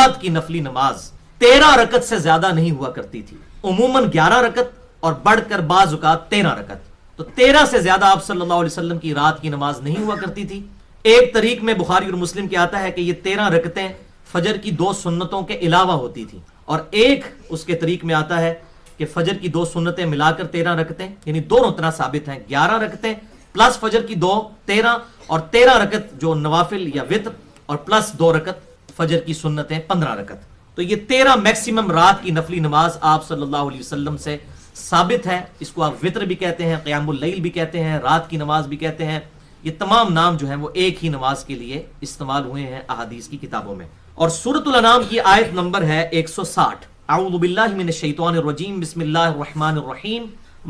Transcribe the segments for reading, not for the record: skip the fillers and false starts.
رات کی نفلی نماز 13 رکعت سے زیادہ نہیں ہوا کرتی تھی، عموماً 11 رکعت اور بڑھ کر بعض اوقات 13 رکعت، تو 13 سے زیادہ آپ صلی اللہ علیہ وسلم کی رات کی نماز نہیں ہوا کرتی تھی۔ ایک طریق میں بخاری اور مسلم کے آتا ہے کہ یہ 13 رکعتیں فجر کی 2 سنتوں کے علاوہ ہوتی تھی، اور ایک اس کے طریق میں آتا ہے کہ فجر کی 2 سنتیں ملا کر 13 رکعتیں، یعنی دونوں طرح ثابت ہیں، 11 رکعتیں پلس فجر کی 2 13، اور 13 رکعت جو نوافل یا وتر، اور پلس 2 رکعت فجر کی سنتیں 15 رکعت۔ تو یہ 13 میکسیمم رات کی نفلی نماز آپ صلی اللہ علیہ وسلم سے ثابت ہے۔ اس کو آپ وتر بھی کہتے ہیں، قیام اللیل بھی کہتے ہیں، رات کی نماز بھی کہتے ہیں، یہ تمام نام جو ہیں وہ ایک ہی نماز کے لیے استعمال ہوئے ہیں احادیث کی کتابوں میں۔ اور سورۃ الانعام کی آیت نمبر ہے 160، اعوذ باللہ من الشیطان الرجیم، بسم اللہ الرحمن الرحیم،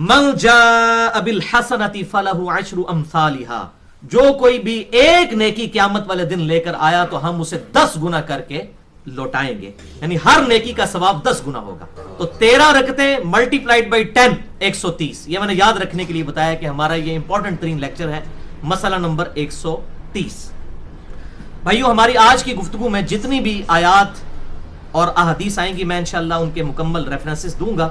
من جاء بالحسنۃ فلہ عشر امثالھا، جو کوئی بھی ایک نیکی قیامت والے دن لے کر آیا تو ہم اسے 10 گنا کر کے لوٹائیں گے، یعنی ہر نیکی کا ثواب 10 گنا ہوگا۔ تو 13 رکعتیں ملٹیپلائڈ بائی 10 130، یہ میں نے یاد رکھنے کے لیے بتایا کہ ہمارا یہ امپورٹنٹ ترین لیکچر ہے، مسئلہ نمبر 130۔ بھائیو، ہماری آج کی گفتگو میں جتنی بھی آیات اور احادیث آئیں گی میں انشاءاللہ ان کے مکمل ریفرنسز دوں گا،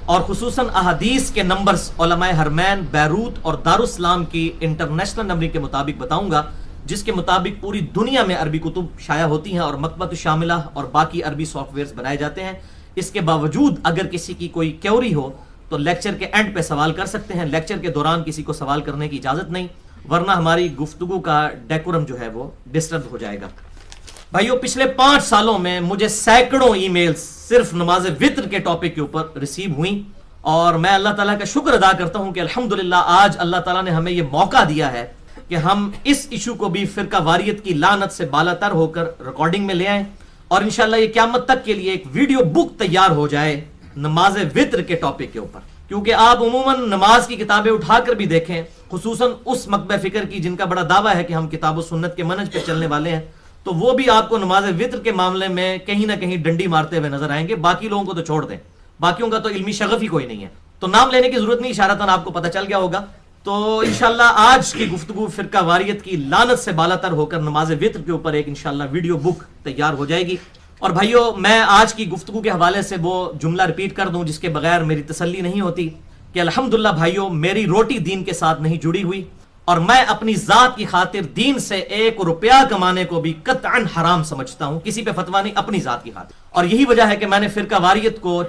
اور خصوصاً احادیث کے نمبرز علماء حرمین بیروت اور دارالاسلام کی انٹرنیشنل نمبرنگ کے مطابق بتاؤں گا، جس کے مطابق پوری دنیا میں عربی کتب شائع ہوتی ہیں اور مکتبۃ الشاملہ اور باقی عربی سافٹ ویئرز بنائے جاتے ہیں۔ اس کے باوجود اگر کسی کی کوئی کیوری ہو تو لیکچر کے اینڈ پہ سوال کر سکتے ہیں، لیکچر کے دوران کسی کو سوال کرنے کی اجازت نہیں، ورنہ ہماری گفتگو کا ڈیکورم جو ہے وہ ڈسٹرب ہو جائے گا۔ بھائیو، پچھلے 5 سالوں میں مجھے سینکڑوں ای میلز صرف نماز وتر کے ٹاپک کے اوپر ریسیو ہوئیں، اور میں اللہ تعالیٰ کا شکر ادا کرتا ہوں کہ الحمدللہ آج اللہ تعالیٰ نے ہمیں یہ موقع دیا ہے کہ ہم اس ایشو کو بھی فرقہ واریت کی لعنت سے بالاتر ہو کر ریکارڈنگ میں لے آئیں، اور انشاءاللہ یہ قیامت تک کے لیے ایک ویڈیو بک تیار ہو جائے نماز وتر کے ٹاپک کے اوپر، کیونکہ آپ عموماً نماز کی کتابیں اٹھا کر بھی دیکھیں، خصوصاً اس مکتبہ فکر کی جن کا بڑا دعویٰ ہے کہ ہم کتاب و سنت کے منہج پہ چلنے والے ہیں، تو وہ بھی آپ کو نماز وتر کے معاملے میں کہیں نہ کہیں ڈنڈی مارتے ہوئے نظر آئیں گے۔ باقی لوگوں کو تو چھوڑ دیں، باقیوں کا تو علمی شغف ہی کوئی نہیں ہے، تو نام لینے کی ضرورت نہیں، اشارتاً آپ کو پتہ چل گیا ہوگا۔ تو انشاءاللہ آج کی گفتگو فرقہ واریت کی لعنت سے بالاتر ہو کر نماز وتر کے اوپر ایک انشاءاللہ ویڈیو بک تیار ہو جائے گی۔ اور بھائیو، میں آج کی گفتگو کے حوالے سے وہ جملہ ریپیٹ کر دوں جس کے بغیر میری تسلی نہیں ہوتی کہ الحمدللہ بھائیو، میری روٹی دین کے ساتھ نہیں جڑی ہوئی، اور میں اپنی ذات کی خاطر دین سے 1 روپیہ کمانے کو بھی قطعاً حرام سمجھتا ہوں، کسی پہ فتویٰ نہیں، اپنی ذات کی خاطر۔ اور یہی وجہ ہے کہ میں نے فرقہ واریت کو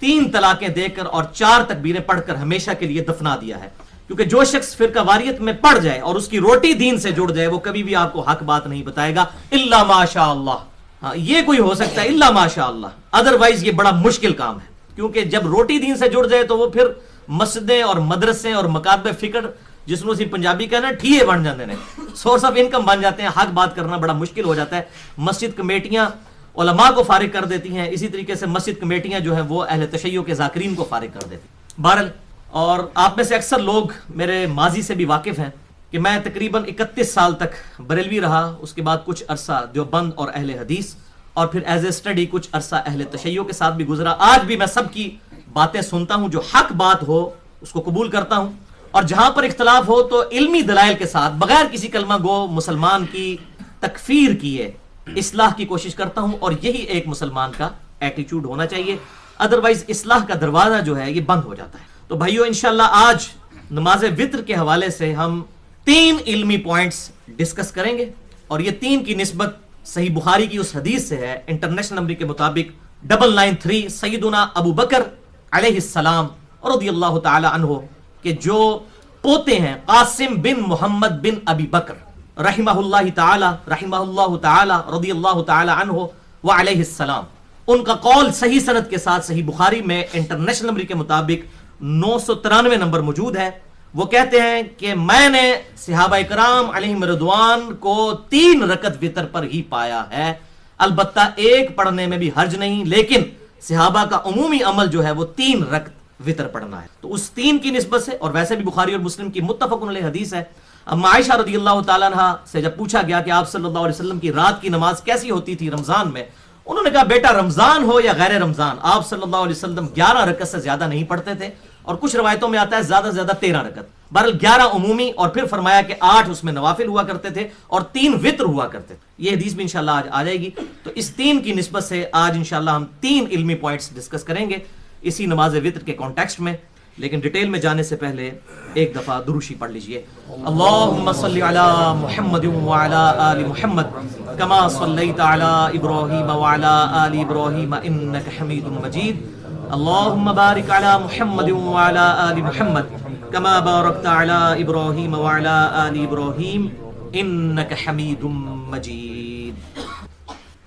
3 طلاقیں دے کر اور 4 تکبیریں پڑھ کر ہمیشہ کے لیے دفنا دیا ہے، کیونکہ جو شخص فرقہ واریت میں پڑ جائے اور اس کی روٹی دین سے جڑ جائے وہ کبھی بھی آپ کو حق بات نہیں بتائے گا، الا ماشاء اللہ۔ ہاں، یہ کوئی ہو سکتا ہے الا ماشاء اللہ، ادروائز یہ بڑا مشکل کام ہے، کیونکہ جب روٹی دین سے جڑ جائے تو وہ پھر مسجدیں اور مدرسے اور مکاتب فکر، جس میں پنجابی کہنا ٹھیے بن جاتے ہیں، سورس آف انکم بن جاتے ہیں، حق بات کرنا بڑا مشکل ہو جاتا ہے۔ مسجد کمیٹیاں علماء کو فارغ کر دیتی ہیں، اسی طریقے سے مسجد کمیٹیاں جو ہیں وہ اہل تشیع کے ذاکرین کو فارغ کر دیتی ہیں۔ بہرحال، اور آپ میں سے اکثر لوگ میرے ماضی سے بھی واقف ہیں کہ میں تقریباً 31 سال تک بریلوی رہا، اس کے بعد کچھ عرصہ دیوبند اور اہل حدیث، اور پھر ایز اے اسٹڈی کچھ عرصہ اہل تشیع کے ساتھ بھی گزرا۔ آج بھی میں سب کی باتیں سنتا ہوں، جو حق بات ہو اس کو قبول کرتا ہوں، اور جہاں پر اختلاف ہو تو علمی دلائل کے ساتھ بغیر کسی کلمہ گو مسلمان کی تکفیر کیے اصلاح کی کوشش کرتا ہوں، اور یہی ایک مسلمان کا ایٹیچیوڈ ہونا چاہیے، ادروائز اصلاح کا دروازہ جو ہے یہ بند ہو جاتا ہے۔ تو بھائیو، انشاءاللہ آج نماز وتر کے حوالے سے ہم 3 علمی پوائنٹس ڈسکس کریں گے، اور یہ 3 کی نسبت صحیح بخاری کی اس حدیث سے ہے انٹرنیشنل نمبر کے مطابق 993 سیدنا ابو بکر علیہ السلام رضی اللہ تعالی عنہ کہ جو پوتے ہیں قاسم بن محمد بن ابی بکر رحمہ اللہ تعالی رضی اللہ تعالی عنہ وعلیہ السلام، ان کا قول صحیح سند کے ساتھ صحیح بخاری میں انٹرنیشنل نمبر کے مطابق 993 نمبر موجود ہے۔ وہ کہتے ہیں کہ میں نے صحابہ کرام علیہم رضوان کو 3 رکعت وتر پر ہی پایا ہے، البتہ ایک پڑھنے میں بھی حرج نہیں، لیکن صحابہ کا عمومی عمل جو ہے وہ 3 رکعت وتر پڑھنا ہے۔ تو اس 3 کی نسبت سے، اور ویسے بھی بخاری اور مسلم کی متفق علیہ حدیث ہے، اما عائشہ رضی اللہ تعالیٰ عنہ سے جب پوچھا گیا کہ آپ صلی اللہ علیہ وسلم کی رات کی نماز کیسی ہوتی تھی رمضان میں، انہوں نے کہا بیٹا رمضان ہو یا غیر رمضان، آپ صلی اللہ علیہ وسلم 11 رکعت سے زیادہ نہیں پڑھتے تھے، اور کچھ روایتوں میں آتا ہے زیادہ سے زیادہ 13 رکعت۔ بہرحال 11 عمومی اور پھر فرمایا کہ 8 اس میں نوافل ہوا کرتے تھے اور 3 وطر ہوا کرتے تھے. یہ حدیث بھی انشاءاللہ آج آ جائے گی. تو اس 3 کی نسبت سے آج انشاءاللہ ہم 3 علمی پوائنٹس ڈسکس کریں گے اسی نماز وطر کے کانٹیکسٹ میں. لیکن ڈیٹیل میں جانے سے پہلے ایک دفعہ دروشی پڑھ لیجئے. اللہم صلی علی محمد وعلی آل محمد کما صلیت علی ابراہیم وعلی آل ابراہیم انک حمید مجید. اللہم بارک علی محمد وعلی آل محمد کما بارکت علی ابراہیم وعلی آل ابراہیم انک حمید مجید.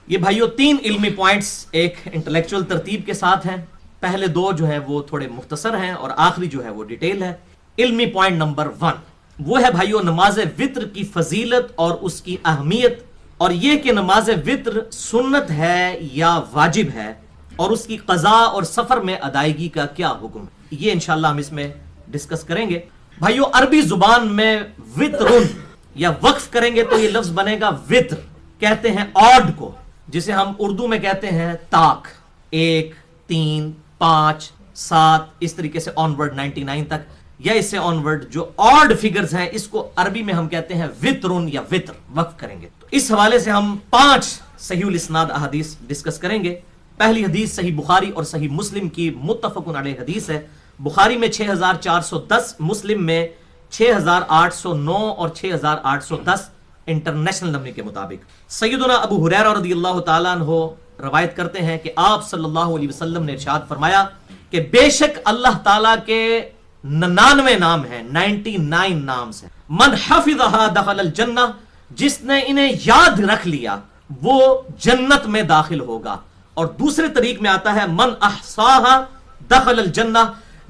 یہ بھائیو 3 علمی پوائنٹس ایک انٹلیکچوئل ترتیب کے ساتھ ہیں. پہلے 2 جو ہے وہ تھوڑے مختصر ہیں اور آخری جو ہے وہ ڈیٹیل ہے. علمی پوائنٹ نمبر 1 وہ ہے بھائیو نماز وطر کی فضیلت اور اس کی اہمیت، اور یہ کہ نماز وطر سنت ہے یا واجب ہے، اور اس کی قضا اور سفر میں ادائیگی کا کیا حکم ہے. یہ انشاءاللہ ہم اس میں ڈسکس کریں گے. بھائیو عربی زبان میں وطرن یا وقف کریں گے تو یہ لفظ بنے گا وطر. کہتے ہیں آڈ کو، جسے ہم اردو میں کہتے ہیں طاق. 1 3 5 7 اس طریقے سے آن ورڈ 99 تک، یا اس سے آن ورڈ جو آڈ فگرز ہیں اس کو عربی میں ہم کہتے ہیں وطرن یا وطر، وقف کریں گے. تو اس حوالے سے ہم 5 صحیح الاسناد احادیث ڈسکس کریں گے. پہلی حدیث صحیح بخاری اور صحیح مسلم کی متفق علیہ حدیث ہے. بخاری میں 6410، مسلم میں 6809 اور 6810 انٹرنیشنل نمبر کے مطابق. سیدنا ابو ہریرہ رضی اللہ تعالیٰ عنہ روایت کرتے ہیں کہ آپ صلی اللہ علیہ وسلم نے ارشاد فرمایا کہ بے شک اللہ تعالیٰ کے 99 نام ہیں، 99 نامز ہیں. من حفظها دخل الجنہ، جس نے انہیں یاد رکھ لیا وہ جنت میں داخل ہوگا. اور دوسرے طریق میں آتا ہے من احصاها دخل الجنہ،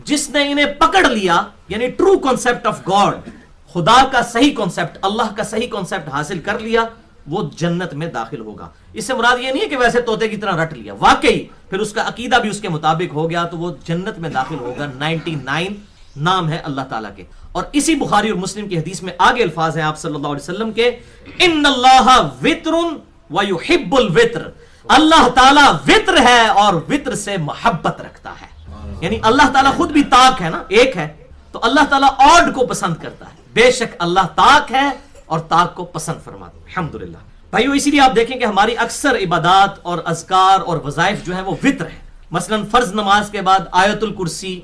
جس نے انہیں پکڑ لیا، یعنی ٹرو کانسیپٹ آف گاڈ، خدا کا صحیح کانسیپٹ، اللہ کا صحیح کانسیپٹ حاصل کر لیا، وہ جنت میں داخل ہوگا. اس سے مراد یہ نہیں ہے کہ ویسے طوطے کی طرح رٹ لیا، واقعی پھر اس کا عقیدہ بھی اس کے مطابق ہو گیا تو وہ جنت میں داخل ہوگا. 99 نام ہے اللہ تعالیٰ کے. اور اسی بخاری اور مسلم کی حدیث میں آگے الفاظ ہیں آپ صلی اللہ علیہ وسلم کے، ان اللہ وطر ویحب الوطر، اللہ تعالیٰ وطر ہے اور وطر سے محبت رکھتا ہے. یعنی اللہ تعالیٰ خود بھی طاق ہے نا، ایک ہے، تو اللہ تعالیٰ آڈ کو پسند کرتا ہے. بے شک اللہ طاق ہے اور طاق کو پسند فرماتا ہے. الحمدللہ بھائیو، اسی لیے آپ دیکھیں کہ ہماری اکثر عبادات اور اذکار اور وظائف جو ہیں وہ وطر ہیں. مثلا فرض نماز کے بعد آیت الکرسی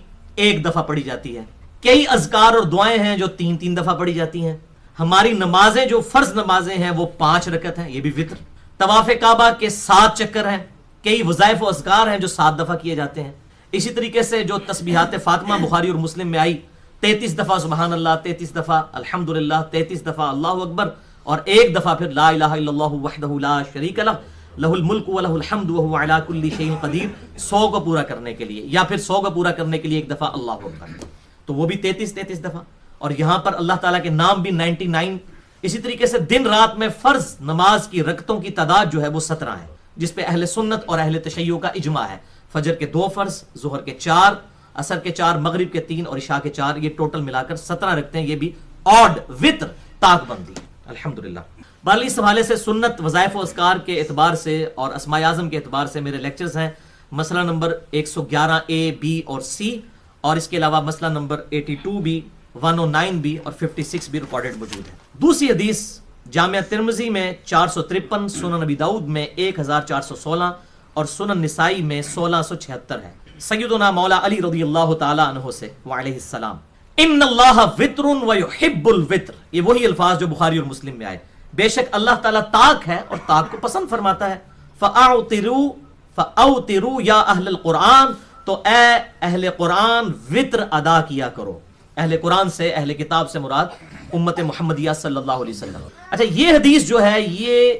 1 دفعہ پڑھی جاتی ہے. کئی اذکار اور دعائیں ہیں جو 3 دفعہ پڑھی جاتی ہیں. ہماری نمازیں جو فرض نمازیں ہیں وہ 5 رکعت ہیں، یہ بھی وطر. طواف کعبہ کے 7 چکر ہیں. کئی وظائف و اذکار ہیں جو 7 دفعہ کیے جاتے ہیں. اسی طریقے سے جو تسبیحات فاطمہ بخاری اور مسلم میں آئی، 33 دفعہ سبحان اللہ، 33 دفعہ الحمدللہ، 33 دفعہ اللہ اکبر، اور 1 دفعہ پھر لا الہ الا اللہ وحدہ لا شریک لہ لہ الملک ولہ الحمد وہو علی کل شیء قدیر، 100 کو پورا کرنے کے لیے، یا پھر 100 کو پورا کرنے کے لیے 1 دفعہ اللہ اکبر، تو وہ بھی 33 دفعہ. اور یہاں پر اللہ تعالیٰ کے نام بھی 99. اسی طریقے سے دن رات میں فرض نماز کی رکعتوں کی تعداد جو ہے وہ 17 ہے، جس پہ اہل سنت اور اہل تشیع کا اجماع ہے. فجر کے 2 فرض، ظہر کے 4، عصر کے 4، مغرب کے 3 اور عشاء کے 4، یہ ٹوٹل ملا کر 17 رکھتے ہیں. یہ بھی آڈ وطر طاق بندی الحمدللہ. بہرحال اس حوالے سے سنت وظائف و اذکار کے اعتبار سے اور اسماء اعظم کے اعتبار سے میرے لیکچرز ہیں. مسئلہ نمبر 111A B اور C، اور اس کے علاوہ مسئلہ نمبر 82B 109B اور 56 بھی ریکارڈڈ موجود ہے. دوسری حدیث جامعہ ترمذی میں 453، سنن نبی داؤد میں 1416 اور سنن نسائی میں 1676 ہے. سیدنا مولا علی رضی اللہ تعالی عنہ سے وعلیہ السلام، ان اللہ وطر ویحب الوطر، یہ وہی الفاظ جو بخاری اور مسلم میں آئے. بے شک اللہ تعالیٰ طاق ہے اور طاق کو پسند فرماتا ہے. فاوتروا یا اہل القرآن، تو اے اہل قرآن وطر ادا کیا کرو. اہل قرآن سے، اہل کتاب سے مراد امت محمدیہ صلی اللہ علیہ وسلم. اچھا، یہ حدیث جو ہے یہ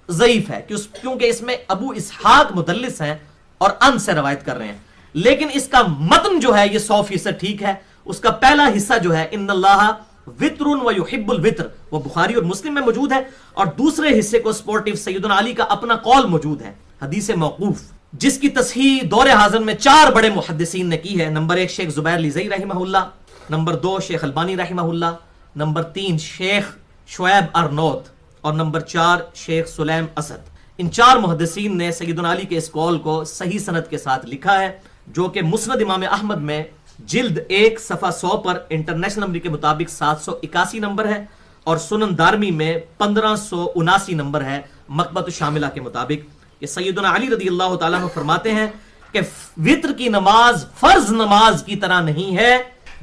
ضعیف ہے کیونکہ اس میں ابو اسحاق مدلس ہیں اور ان سے روایت کر رہے ہیں، لیکن اس کا متن جو ہے یہ 100% ٹھیک ہے. اس کا پہلا حصہ جو ہے ان اللہ وطر ویحب الوطر، وہ بخاری اور مسلم میں موجود ہے، اور دوسرے حصے کو سپورٹیو سیدنا علی کا اپنا قول موجود ہے، حدیث موقوف، جس کی تصحیح دور حاضر میں 4 بڑے محدثین نے کی ہے. نمبر 1 شیخ زبیر لیزئی رحمہ اللہ، نمبر 2 شیخ البانی رحمہ اللہ، نمبر 3 شیخ شعیب ارنوت، اور نمبر 4 شیخ سلیم اسد. ان 4 محدثین نے سیدنا علی کے اس قول کو صحیح سند کے ساتھ لکھا ہے، جو کہ مسند امام احمد میں جلد 1 صفحہ 100 پر انٹرنیشنل نمبر کے مطابق 781 نمبر ہے، اور سنن دارمی میں 1579 نمبر ہے مکتبۃ الشاملہ کے مطابق، کہ سیدنا علی رضی اللہ تعالیٰ عنہ فرماتے ہیں کہ وتر کی نماز فرض نماز کی طرح نہیں ہے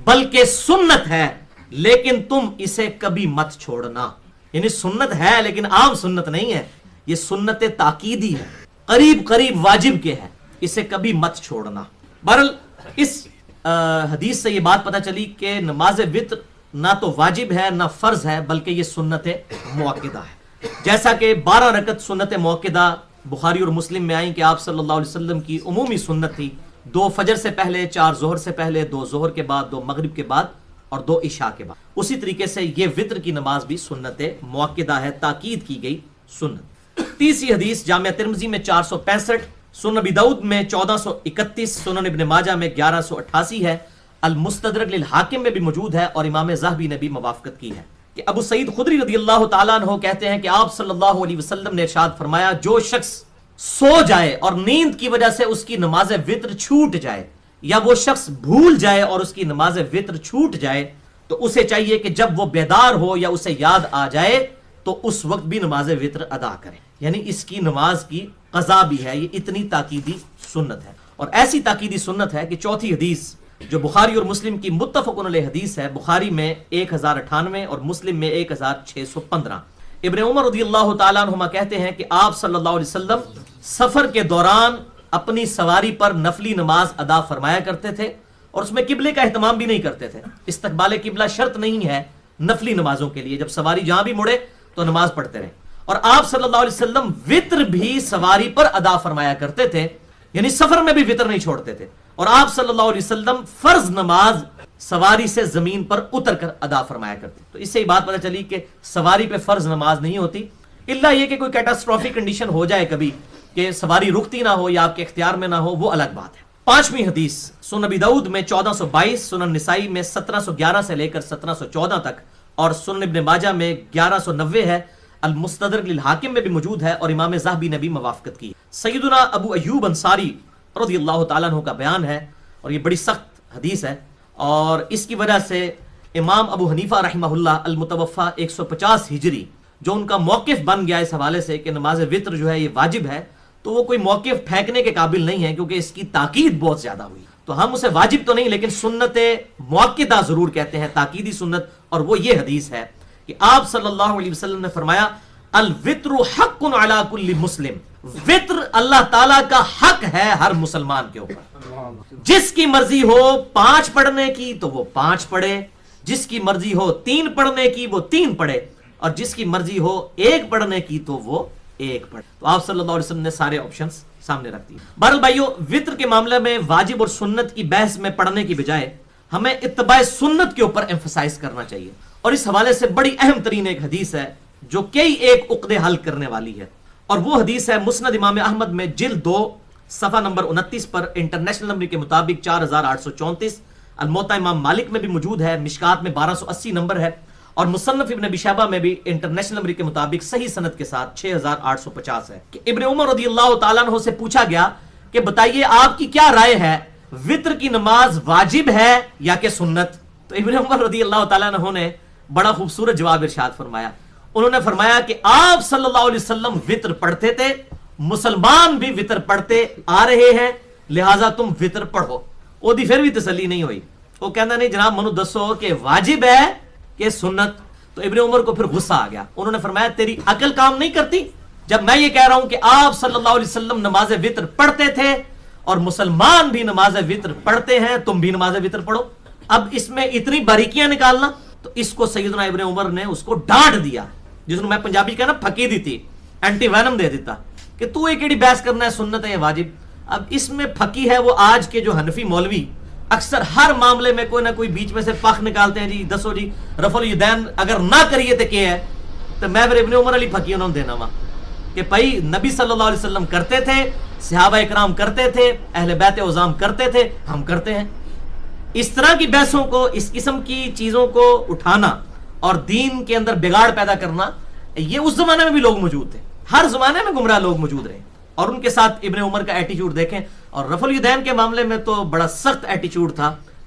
بلکہ سنت ہے، لیکن تم اسے کبھی مت چھوڑنا. یعنی سنت ہے لیکن عام سنت نہیں ہے، یہ سنت تاکیدی ہے، قریب قریب واجب کے ہے، اسے کبھی مت چھوڑنا. بہرحال اس حدیث سے یہ بات پتہ چلی کہ نماز وتر نہ تو واجب ہے نہ فرض ہے بلکہ یہ سنت مؤکدہ ہے. جیسا کہ 12 رکعت سنت مؤکدہ بخاری اور مسلم میں آئیں کہ آپ صلی اللہ علیہ وسلم کی عمومی سنت تھی، 2 فجر سے پہلے، 4 ظہر سے پہلے، 2 ظہر کے بعد، 2 مغرب کے بعد اور 2 عشاء کے بعد. اسی طریقے سے یہ وتر کی نماز بھی سنت مؤکدہ ہے، تاکید کی گئی سنت. تیسری حدیث جامعہ ترمذی میں 465، سنن ابی داؤد میں 1431، سنن ابن ماجہ میں 1188 ہے، المستدرک للحاکم میں بھی موجود ہے، اور امام ذہبی نے بھی موافقت کی ہے کہ ابو سعید خدری رضی اللہ تعالیٰ عنہ کہتے ہیں کہ آپ صلی اللہ علیہ وسلم نے ارشاد فرمایا، جو شخص سو جائے اور نیند کی وجہ سے اس کی نماز وتر چھوٹ جائے، یا وہ شخص بھول جائے اور اس کی نماز وتر چھوٹ جائے، تو اسے چاہیے کہ جب وہ بیدار ہو یا اسے یاد آ جائے تو اس وقت بھی نماز وتر ادا کرے. یعنی اس کی نماز کی قضا بھی ہے. یہ اتنی تاکیدی سنت ہے، اور ایسی تاکیدی سنت ہے کہ چوتھی حدیث جو بخاری اور مسلم کی متفق علیہ حدیث ہے، بخاری میں 1098 اور مسلم میں 1615، ابن عمر رضی اللہ تعالیٰ عنہما کہتے ہیں کہ آپ صلی اللہ علیہ وسلم سفر کے دوران اپنی سواری پر نفلی نماز ادا فرمایا کرتے تھے، اور اس میں قبلے کا اہتمام بھی نہیں کرتے تھے. استقبال قبلہ شرط نہیں ہے نفلی نمازوں کے لیے، جب سواری جہاں بھی مڑے تو نماز پڑھتے رہیں. اور آپ صلی اللہ علیہ وسلم وتر بھی سواری پر ادا فرمایا کرتے تھے، یعنی سفر میں بھی وتر نہیں چھوڑتے تھے. اور آپ صلی اللہ علیہ وسلم فرض نماز سواری سے زمین پر اتر کر ادا فرمایا کرتے. تو اس سے یہ بات پتہ چلی کہ سواری پہ فرض نماز نہیں ہوتی، الا یہ کہ کوئی کیٹاسٹروفک کنڈیشن ہو جائے کبھی کہ سواری رکتی نہ ہو یا آپ کے اختیار میں نہ ہو، وہ الگ بات ہے. پانچویں حدیث سنن ابی داؤد میں 1422، سنن نسائی میں 1711 سے لے کر 1714 تک، اور سنن ابن ماجہ میں 1190 ہے، المستدرک للحاکم میں بھی موجود ہے، اور امام ذہبی نے بھی موافقت کی. سیدنا ابو ایوب انصاری رضی اللہ تعالیٰ عنہ کا بیان ہے، اور یہ بڑی سخت حدیث ہے، اور اس کی وجہ سے امام ابو حنیفہ رحمہ اللہ المتوفہ 150 ہجری جو ان کا موقف بن گیا اس حوالے سے کہ نماز وتر جو ہے یہ واجب ہے، تو وہ کوئی موقف پھینکنے کے قابل نہیں ہے، کیونکہ اس کی تاکید بہت زیادہ ہوئی. تو ہم اسے واجب تو نہیں لیکن سنت مؤکدہ ضرور کہتے ہیں، تاکیدی سنت. اور وہ یہ حدیث ہے کہ آپ صلی اللہ علیہ وسلم نے فرمایا، الوتر حق علی کل مسلم، وتر اللہ تعالیٰ کا حق ہے ہر مسلمان کے اوپر. جس کی مرضی ہو 5 پڑھنے کی تو وہ 5 پڑھے، جس کی مرضی ہو 3 پڑھنے کی وہ 3 پڑھے، اور جس کی مرضی ہو 1 پڑھنے کی تو وہ 1 پڑھے. تو آپ صلی اللہ علیہ وسلم نے سارے آپشنز سامنے رکھ دی. بہرحال بھائیو، وتر کے معاملے میں واجب اور سنت کی بحث میں پڑھنے کی بجائے ہمیں اتباع سنت کے اوپر ایمفسائز کرنا چاہیے. اور اس حوالے سے بڑی اہم ترین ایک حدیث ہے جو کئی ایک عقدے حل کرنے والی ہے، اور وہ حدیث ہے مسند امام احمد میں جلد 2 صفحہ نمبر 29 پر انٹرنیشنل نمبر کے مطابق 4834، الموطا امام مالک میں بھی موجود ہے، مشکات میں 1280 نمبر ہے، اور مصنف ابن ابی شیبہ میں بھی انٹرنیشنل نمبر کے مطابق صحیح سند کے ساتھ 6850 ہے. کہ ابن عمر رضی اللہ تعالیٰ عنہ سے پوچھا گیا کہ بتائیے آپ کی کیا رائے ہے، وتر کی نماز واجب ہے یا کہ سنت؟ تو ابن عمر رضی اللہ تعالیٰ عنہ نے بڑا خوبصورت جواب ارشاد فرمایا. انہوں نے فرمایا کہ آپ صلی اللہ علیہ وسلم وتر پڑھتے تھے، مسلمان بھی وتر پڑھتے آ رہے ہیں، لہٰذا تم وتر پڑھو. وہ دی پھر بھی تسلی نہیں ہوئی، وہ کہنا نہیں جناب منو دسو کہ واجب ہے کہ سنت. تو ابن عمر کو پھر غصہ آ گیا. انہوں نے فرمایا تیری عقل کام نہیں کرتی؟ جب میں یہ کہہ رہا ہوں کہ آپ صلی اللہ علیہ وسلم نماز وتر پڑھتے تھے اور مسلمان بھی نماز وتر پڑھتے ہیں، تم بھی نماز وتر پڑھو. اب اس میں اتنی باریکیاں نکالنا، تو اس کو سیدنا ابن عمر نے اس کو ڈانٹ دیا، جس نے میں پنجابی کہنا پھکی دی تھی، اینٹی وینم دے دیتا کہ تو یہ کیڑی بحث کرنا ہے، سنت ہے یا واجب. اب اس میں پھکی ہے وہ آج کے جو حنفی مولوی اکثر ہر معاملے میں کوئی نہ کوئی بیچ میں سے پخ نکالتے ہیں، جی دسو جی رفع الیدین اگر نہ کریے تو کیا ہے. تو میں پھر ابن عمر علی پھکی انہوں نے دینا وا کہ بھائی نبی صلی اللہ علیہ وسلم کرتے تھے، صحابہ اکرام کرتے تھے، اہل بیت عظام کرتے تھے، ہم کرتے ہیں. اس طرح کی بحثوں کو، اس قسم کی چیزوں کو اٹھانا اور دین کے اندر بگاڑ پیدا کرنا، یہ اس زمانے میں بھی لوگ موجود تھے، ہر زمانے میں گمراہ لوگ موجود رہے، اور ان کے ساتھ ابن عمر کا ایٹیچیوڈ دیکھیں. اور رفع الیدین کے معاملے میں تو بڑا سخت ایٹیچیوڈ تھا،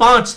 5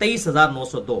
23902।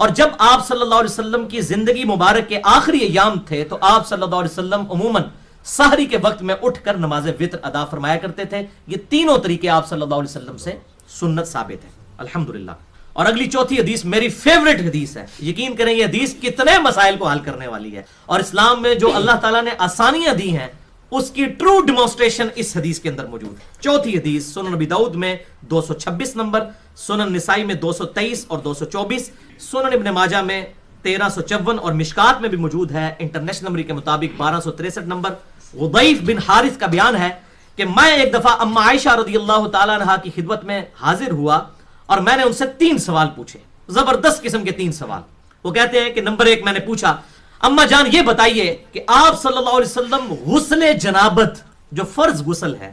اور جب آپ صلی اللہ علیہ وسلم کی زندگی مبارک کے آخری ایام تھے تو آپ صلی اللہ علیہ وسلم عموماً سحری کے وقت میں اٹھ کر نماز وتر ادا فرمایا کرتے تھے. یہ تینوں طریقے آپ صلی اللہ علیہ وسلم سے سنت ثابت ہے الحمدللہ. اور اگلی چوتھی حدیث میری فیوریٹ حدیث ہے. یقین کریں یہ حدیث کتنے مسائل کو حل کرنے والی ہے, اور اسلام میں جو اللہ تعالیٰ نے آسانیاں دی ہیں اس کی ٹرو ڈیمونسٹریشن اس حدیث کے اندر موجود ہے. چوتھی حدیث سنن نبی داؤد میں 226 نمبر, سنن نسائی میں 223 اور 224, سنن ابن ماجہ میں 1354 اور مشکات میں بھی موجود ہے انٹرنیشنل نمبر کے مطابق 1263 نمبر. غضیف بن حارث کا بیان ہے کہ میں ایک دفعہ اما عائشہ رضی اللہ تعالیٰ عنہا کی خدمت میں حاضر ہوا اور میں نے ان سے 3 سوال پوچھے, زبردست قسم کے 3 سوال. وہ کہتے ہیں کہ نمبر 1 میں نے پوچھا اما جان یہ بتائیے کہ آپ صلی اللہ علیہ وسلم غسل جنابت جو فرض غسل ہے,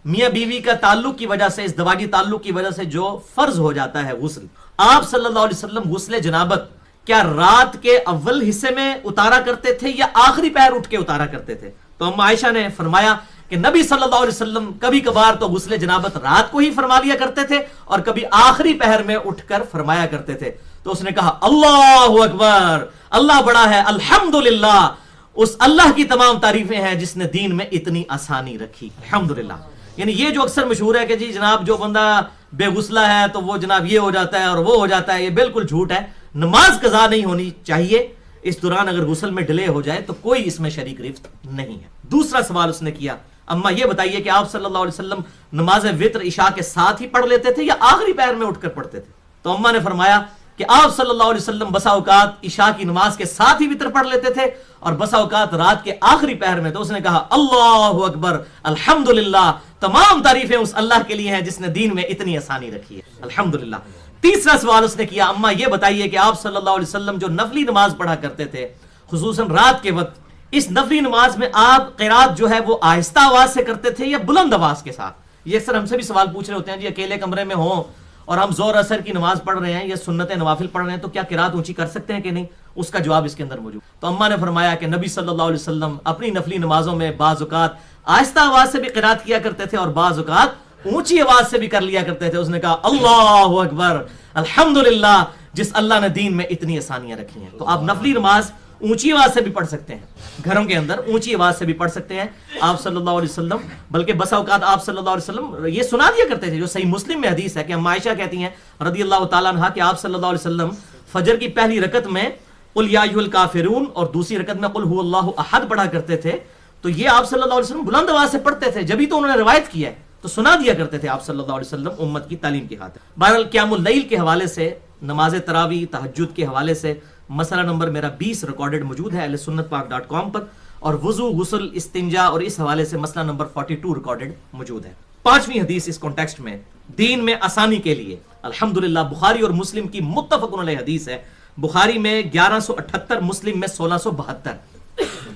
میاں بیوی کا تعلق کی وجہ سے, اس دواجی تعلق کی وجہ سے جو فرض ہو جاتا ہے غسل, آپ صلی اللہ علیہ وسلم غسل جنابت کیا رات کے اول حصے میں اتارا کرتے تھے یا آخری پہر اٹھ کے اتارا کرتے تھے؟ تو اما عائشہ نے فرمایا کہ نبی صلی اللہ علیہ وسلم کبھی کبھار تو غسل جنابت رات کو ہی فرما لیا کرتے تھے اور کبھی آخری پہر میں اٹھ کر فرمایا کرتے تھے. تو اس نے کہا اللہ اکبر, اللہ بڑا ہے, الحمدللہ, اس اللہ کی تمام تعریفیں ہیں جس نے دین میں اتنی آسانی رکھی, الحمدللہ. یعنی یہ جو اکثر مشہور ہے کہ جی جناب جو بندہ بے غسلہ ہے تو وہ جناب یہ ہو جاتا ہے اور وہ ہو جاتا ہے, یہ بالکل جھوٹ ہے. نماز قضا نہیں ہونی چاہیے, اس دوران اگر غسل میں ڈیلے ہو جائے تو کوئی اس میں شریک گرفت نہیں ہے. دوسرا سوال اس نے کیا اما یہ بتائیے کہ آپ صلی اللہ علیہ وسلم نماز وتر عشاء کے ساتھ ہی پڑھ لیتے تھے یا آخری پہر میں اٹھ کر پڑھتے تھے؟ تو اما نے فرمایا کہ آپ صلی اللہ علیہ وسلم بسا اوقات عشاء کی نماز کے ساتھ ہی وتر پڑھ لیتے تھے اور بسا اوقات رات کے آخری پہر میں. تو اس نے کہا اللہ اکبر, الحمدللہ, تمام تعریفیں اس اللہ کے لیے ہیں جس نے دین میں اتنی آسانی رکھی ہے, الحمدللہ. تیسرا سوال اس نے کیا اما یہ بتائیے کہ آپ صلی اللہ علیہ وسلم جو نفلی نماز پڑھا کرتے تھے خصوصاً رات کے وقت, اس نفلی نماز میں آپ قرات جو ہے وہ آہستہ آواز سے کرتے تھے یا بلند آواز کے ساتھ؟ یہ اکثر ہم سے بھی سوال پوچھ رہے ہوتے ہیں جی اکیلے کمرے میں ہوں اور ہم زور اثر کی نماز پڑھ رہے ہیں یا سنت نوافل پڑھ رہے ہیں تو کیا قرات اونچی کر سکتے ہیں کہ نہیں؟ اس کا جواب اس کے اندر موجود. تو اما نے فرمایا کہ نبی صلی اللہ علیہ وسلم اپنی نفلی نمازوں میں بعض اوقات آہستہ آواز سے بھی قرات کیا کرتے تھے اور بعض اوقات اونچی آواز سے بھی کر لیا کرتے تھے. اس نے کہا اللہ اکبر, الحمدللہ, جس اللہ نے دین میں اتنی آسانیاں رکھی ہیں. تو آپ نفلی نماز اونچی آواز سے بھی پڑھ سکتے ہیں, گھروں کے اندر اونچی آواز سے بھی پڑھ سکتے ہیں آپ صلی اللہ علیہ وسلم. بلکہ بسا اوقات آپ صلی اللہ علیہ وسلم یہ سنا دیا کرتے تھے, جو صحیح مسلم میں حدیث ہے کہ اما عائشہ کہتی ہیں رضی اللہ تعالیٰ عنہا کہ آپ صلی اللہ علیہ وسلم فجر کی پہلی رکعت میں قل یا ایھا الکافرون اور دوسری رکعت میں قل ھو اللہ احد پڑھا کرتے تھے. تو یہ آپ صلی اللہ علیہ وسلم بلند آواز سے پڑھتے تھے, جبھی تو انہوں نے روایت کیا ہے, تو سنا دیا کرتے تھے آپ صلی اللہ علیہ وسلم امت کی تعلیم کی خاطر. بہرحال قیام اللیل کے حوالے سے, نماز تراویح, تہجد کے حوالے سے مسئلہ نمبر میرا 20 ریکارڈڈ موجود ہے ahlsunnatpak.com پر, اور وضو, غسل, استنجا اور اس حوالے سے مسئلہ نمبر 42 ریکارڈڈ موجود ہے. 5ویں حدیث اس کانٹیکسٹ میں دین میں آسانی کے لیے الحمدللہ بخاری اور مسلم کی متفق علیہ حدیث ہے. بخاری میں 1178, مسلم میں 1672.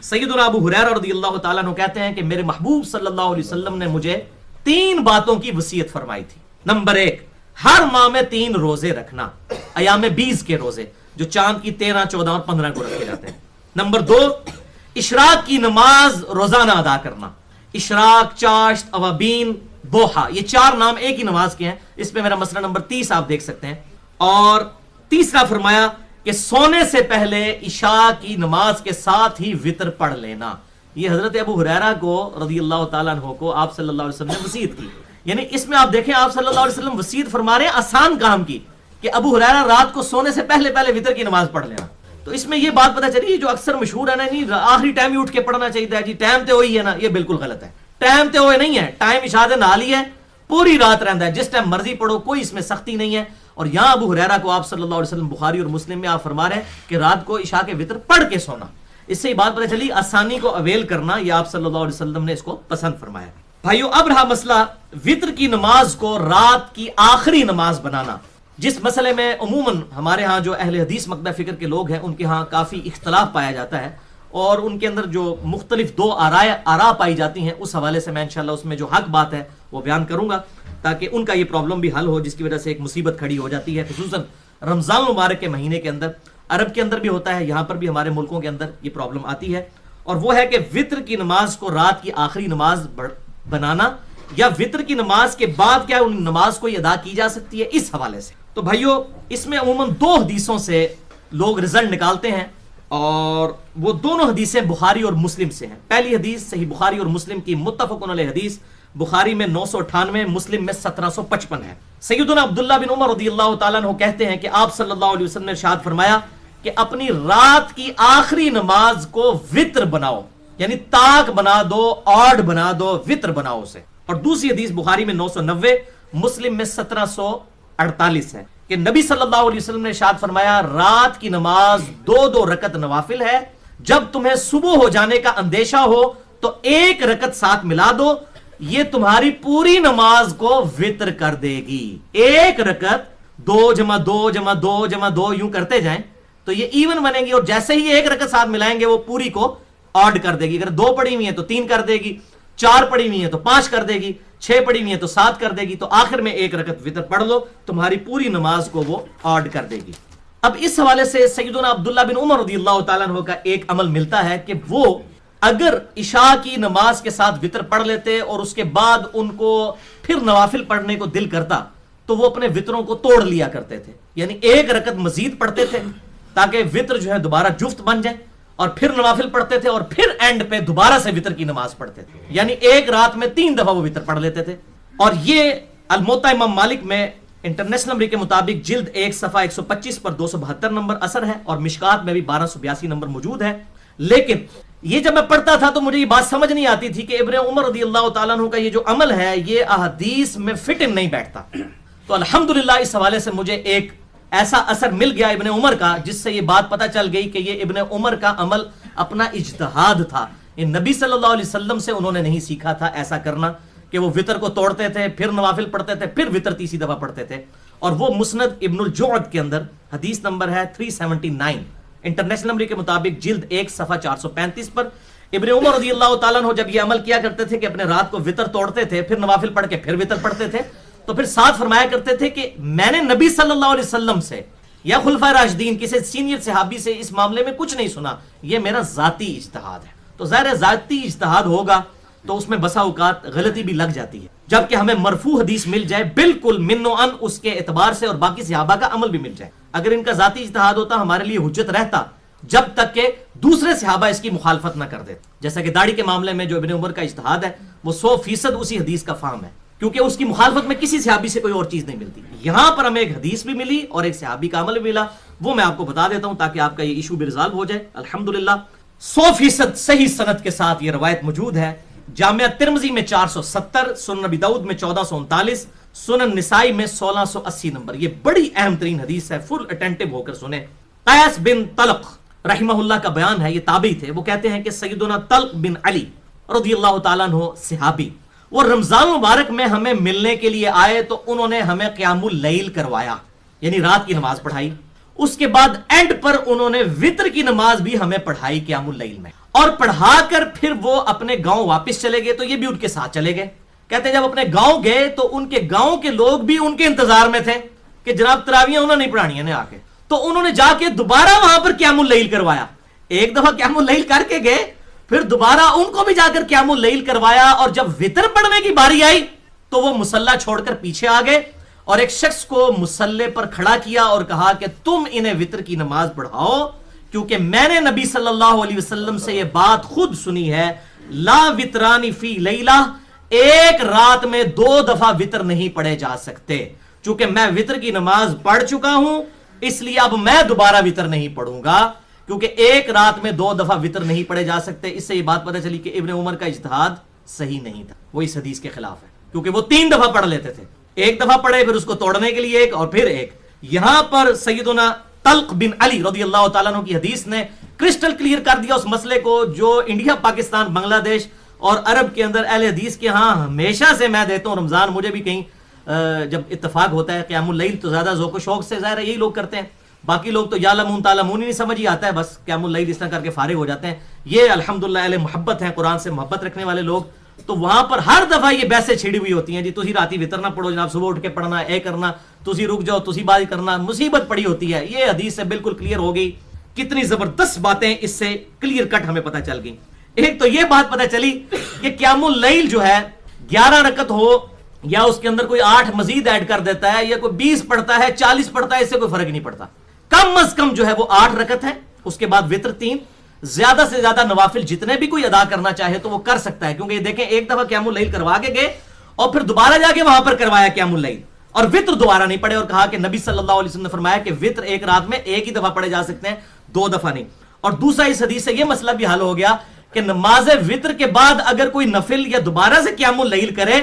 سیدنا ابو ہریرہ رضی اللہ تعالیٰ عنہ کہتے ہیں کہ میرے محبوب صلی اللہ علیہ وسلم نے مجھے 3 باتوں کی وصیت فرمائی تھی. نمبر 1, ہر ماہ میں 3 روزے رکھنا, ایام 20 کے روزے جو چاند کی 13, 14 اور 15 کو رکھے جاتے ہیں. نمبر 2, اشراق کی نماز روزانہ ادا کرنا. اشراق, چاشت, اوابین, دوحہ, یہ 4 نام ایک ہی نماز کے ہیں. اس پہ میرا مسئلہ نمبر 30 آپ دیکھ سکتے ہیں. اور تیسرا فرمایا کہ سونے سے پہلے عشاء کی نماز کے ساتھ ہی وتر پڑھ لینا. یہ حضرت ابو ہریرہ کو رضی اللہ تعالیٰ عنہ کو آپ صلی اللہ علیہ وسلم نے وصیت کی. یعنی اس میں آپ دیکھیں آپ صلی اللہ علیہ وسلم وصیت فرما رہے ہیں آسان کام کی کہ ابو ہریرہ رات کو سونے سے پہلے وتر کی نماز پڑھ لینا. تو اس میں یہ بات پتہ چلی جو اکثر مشہور ہے نا, نہیں آخری ٹائم ہی اٹھ کے پڑھنا چاہیے جی, ٹائم تے ہوئی ہے نا, یہ بالکل غلط ہے. ٹائم تے ہوئے نہیں ہے, ٹائم عشاء دے نال ہی ہے, پوری رات رہتا ہے, جس ٹائم مرضی پڑھو, کوئی اس میں سختی نہیں ہے. اور یہاں ابو ہریرہ کو آپ صلی اللہ علیہ وسلم بخاری اور مسلم میں آپ فرما رہے ہیں کہ رات کو عشاء کے وتر پڑھ کے سونا. اس سے یہ بات پتہ چلی آسانی کو اویل کرنا, یہ آپ صلی اللہ علیہ وسلم نے اس کو پسند فرمایا. بھائیو اب رہا مسئلہ وتر کی نماز کو رات کی آخری نماز بنانا, جس مسئلے میں عموماً ہمارے ہاں جو اہل حدیث مقدہ فکر کے لوگ ہیں ان کے ہاں کافی اختلاف پایا جاتا ہے, اور ان کے اندر جو مختلف 2 آراء پائی جاتی ہیں, اس حوالے سے میں انشاءاللہ اس میں جو حق بات ہے وہ بیان کروں گا تاکہ ان کا یہ پرابلم بھی حل ہو, جس کی وجہ سے ایک مصیبت کھڑی ہو جاتی ہے خصوصاً رمضان مبارک کے مہینے کے اندر. عرب کے اندر بھی ہوتا ہے, یہاں پر بھی ہمارے ملکوں کے اندر یہ پرابلم آتی ہے, اور وہ ہے کہ وتر کی نماز کو رات کی آخری نماز بنانا یا وتر کی نماز کے بعد کیا ان نماز کو ادا کی جا سکتی ہے, اس حوالے سے. تو بھائیو اس میں عموماً 2 حدیثوں سے لوگ رزلٹ نکالتے ہیں، اور وہ دونوں حدیثیں بخاری اور مسلم سے ہیں. پہلی حدیث صحیح بخاری اور مسلم کی متفق علیہ حدیث، بخاری میں 998، مسلم میں 1755 ہے. سیدنا عبداللہ بن عمر رضی اللہ تعالیٰ عنہ کہتے ہیں کہ آپ صلی اللہ علیہ وسلم نے ارشاد فرمایا کہ اپنی رات کی آخری نماز کو وتر بناؤ، یعنی طاق بنا دو، آڈ بنا دو، وتر بناؤ اسے. اور دوسری حدیث بخاری میں 990، مسلم میں 1748 ہے کہ نبی صلی اللہ علیہ وسلم نے ارشاد فرمایا رات کی نماز 2 رکعت نوافل ہے، جب تمہیں صبح ہو جانے کا اندیشہ ہو تو 1 رکعت ساتھ ملا دو، یہ تمہاری پوری نماز کو وتر کر دے گی. 1 رکعت 2 جمع 2 جمع 2 جمع 2 یوں کرتے جائیں تو یہ ایون بنے گی، اور جیسے ہی 1 رکعت ساتھ ملائیں گے وہ پوری کو آڈ کر دے گی. اگر 2 پڑھی ہوئی ہیں تو 3 کر دے گی، 4 پڑھی ہوئی ہیں تو 5 کر دے گی، 6 پڑھی ہوئی ہیں تو 7 کر دے گی. تو آخر میں 1 رکعت وتر پڑھ لو، تمہاری پوری نماز کو وہ آڈ کر دے گی. اب اس حوالے سے سیدنا عبداللہ بن عمر رضی اللہ تعالیٰ عنہ کا ایک عمل ملتا ہے کہ وہ اگر عشاء کی نماز کے ساتھ وتر پڑھ لیتے اور اس کے بعد ان کو پھر نوافل پڑھنے کو دل کرتا تو وہ اپنے وتروں کو توڑ لیا کرتے تھے، یعنی 1 رکعت مزید پڑھتے تھے تاکہ وتر جو ہے دوبارہ جفت بن جائے، اور پھر نوافل پڑھتے تھے، اور پھر اینڈ پہ دوبارہ سے وتر کی نماز پڑھتے تھے، یعنی ایک رات میں 3 دفعہ وہ وتر پڑھ لیتے تھے. اور یہ الموطا امام مالک میں انٹرنیشنل نمبر کے مطابق جلد 1 صفحہ 125 پر 272 نمبر اثر ہے، اور مشکات میں بھی 1282 نمبر موجود ہے. لیکن یہ جب میں پڑھتا تھا تو مجھے یہ بات سمجھ نہیں آتی تھی کہ ابن عمر رضی اللہ تعالیٰ عنہ کا یہ جو عمل ہے یہ احادیث میں فٹ ان نہیں بیٹھتا. تو الحمدللہ اس حوالے سے مجھے ایک ایسا اثر مل گیا ابن عمر کا جس سے یہ بات پتہ چل گئی کہ یہ ابن عمر کا عمل اپنا اجتہاد تھا. یہ نبی صلی اللہ علیہ وسلم سے انہوں نے نہیں سیکھا تھا ایسا کرنا کہ وہ وتر کو توڑتے تھے، پھر نوافل پڑھتے تھے، پھر وتر تیسری دفعہ پڑھتے تھے. اور وہ مسند ابن الجعد کے اندر حدیث نمبر ہے 379 انٹرنیشنل نمبر کے مطابق جلد 1 صفحہ 435 پر ابن عمر رضی اللہ تعالیٰ عنہ جب یہ عمل کیا کرتے تھے کہ اپنے رات کو وتر توڑتے تھے، پھر نوافل پڑھ کے پھر وتر پڑھتے تھے، تو پھر ساتھ فرمایا کرتے تھے کہ میں نے نبی صلی اللہ علیہ وسلم سے یا خلفائے راشدین کسی سینئر صحابی سے اس معاملے میں کچھ نہیں سنا، یہ میرا ذاتی اجتہاد ہے. تو ظاہر ذاتی اجتہاد ہوگا تو اس میں بسا اوقات غلطی بھی لگ جاتی ہے، جبکہ ہمیں مرفوع حدیث مل جائے بالکل من و ان اس کے اعتبار سے اور باقی صحابہ کا عمل بھی مل جائے. اگر ان کا ذاتی اجتہاد ہوتا ہمارے لیے حجت رہتا جب تک کہ دوسرے صحابہ اس کی مخالفت نہ کر دیتے. جیسا کہ داڑھی کے معاملے میں جو ابن عمر کا اجتہاد ہے وہ 100% اسی حدیث کا فہم ہے، کیونکہ اس کی مخالفت میں کسی صحابی سے کوئی اور چیز نہیں ملتی. یہاں پر ہمیں ایک حدیث بھی ملی اور ایک صحابی کا عمل بھی ملا، وہ میں آپ کو بتا دیتا ہوں تاکہ آپ کا یہ ایشو بھی ریزالو ہو جائے. الحمدللہ 100% صحیح سند کے ساتھ یہ روایت موجود ہے. جامعہ ترمذی میں 470، سنن ابی داؤد میں 1439، سنن نسائی میں 1680 نمبر. یہ بڑی اہم ترین حدیث ہے، فل اٹینٹو ہو کر سنیں. قیس بن طلق رحمہ اللہ کا بیان ہے، یہ تابعی تھے. وہ کہتے ہیں کہ سیدنا طلق بن علی رضی اللہ تعالیٰ عنہ صحابی، وہ رمضان مبارک میں ہمیں ملنے کے لیے آئے تو انہوں نے ہمیں قیام اللیل کروایا، یعنی رات کی نماز پڑھائی. اس کے بعد اینڈ پر انہوں نے وتر کی نماز بھی ہمیں پڑھائی قیام اللیل میں، اور پڑھا کر پھر وہ اپنے گاؤں واپس چلے گئے تو یہ بھی ان کے ساتھ چلے گئے. کہتے ہیں جب اپنے گاؤں گئے تو ان کے گاؤں کے لوگ بھی ان کے انتظار میں تھے کہ جناب تراویحیں انہوں نے نہیں پڑھانی ہے آ کے. تو انہوں نے جا کے دوبارہ وہاں پر قیام اللیل کروایا. ایک دفعہ قیام اللیل کر کے گئے، پھر دوبارہ ان کو بھی جا کر قیام اللیل کروایا، اور جب وتر پڑھنے کی باری آئی تو وہ مصلی چھوڑ کر پیچھے آ گئے اور ایک شخص کو مصلی پر کھڑا کیا اور کہا کہ تم انہیں وتر کی نماز پڑھاؤ، کیونکہ میں نے نبی صلی اللہ علیہ وسلم سے یہ بات خود سنی ہے، لا وترانی فی لیلہ، ایک رات میں 2 دفعہ وتر نہیں پڑھے جا سکتے. چونکہ میں وتر کی نماز پڑھ چکا ہوں اس لیے اب میں دوبارہ وتر نہیں پڑھوں گا، کیونکہ ایک رات میں 2 دفعہ وتر نہیں پڑھے جا سکتے. اس سے یہ بات پتہ چلی کہ ابن عمر کا اجتہاد صحیح نہیں تھا، وہ اس حدیث کے خلاف ہے، کیونکہ وہ 3 دفعہ پڑھ لیتے تھے. ایک دفعہ پڑھے، پھر اس کو توڑنے کے لیے ایک، اور پھر ایک. یہاں پر سیدنا طلق بن علی رضی اللہ تعالیٰ عنہ کی حدیث نے کرسٹل کلیئر کر دیا اس مسئلے کو جو انڈیا، پاکستان، بنگلہ دیش اور عرب کے اندر اہل حدیث کے ہاں ہمیشہ سے میں دیتا ہوں. رمضان مجھے بھی کہیں جب اتفاق ہوتا ہے قیام اللیل تو زیادہ ذوق و شوق سے ظاہر ہے یہی لوگ کرتے ہیں، باقی لوگ تو یعلمون تعلمون ہی نہیں سمجھ ہی آتا ہے، بس قیام اللیل اس طرح کر کے فارغ ہو جاتے ہیں. یہ الحمدللہ اہل محبت ہیں، قرآن سے محبت رکھنے والے لوگ، تو وہاں پر ہر دفعہ یہ بحثیں چھڑی ہوئی ہوتی ہیں، جی تسی راتی وتر نہ پڑھو جناب، صبح اٹھ کے پڑھنا، اے کرنا، تسی رک جاؤ، تسی بات کرنا، مصیبت پڑی ہوتی ہے. یہ حدیث سے بالکل کلیئر ہو گئی. کتنی زبردست باتیں اس سے کلیئر کٹ ہمیں پتہ چل گئی. ایک تو یہ بات پتہ چلی کہ قیام اللیل جو ہے 11 رکعت ہو یا اس کے اندر کوئی 8 مزید ایڈ کر دیتا ہے، یا کوئی 20 پڑھتا ہے 40 پڑھتا ہے، اس سے کوئی فرق نہیں پڑتا. کم از کم جو ہے وہ 8 رکعت ہے، اس کے بعد وتر 3. زیادہ سے زیادہ نوافل جتنے بھی کوئی ادا کرنا چاہے تو وہ کر سکتا ہے، کیونکہ یہ دیکھیں ایک دفعہ قیام اللیل کروا کے گئے اور پھر دوبارہ جا کے وہاں پر کروایا قیام اللیل، اور وتر دوبارہ نہیں پڑھے، اور کہا کہ نبی صلی اللہ علیہ وسلم نے فرمایا کہ وتر ایک رات میں ایک ہی دفعہ پڑھے جا سکتے ہیں، 2 دفعہ نہیں. اور دوسرا اس حدیث سے یہ مسئلہ بھی حل ہو گیا کہ نماز وتر کے بعد اگر کوئی نفل یا دوبارہ سے قیام اللیل کرے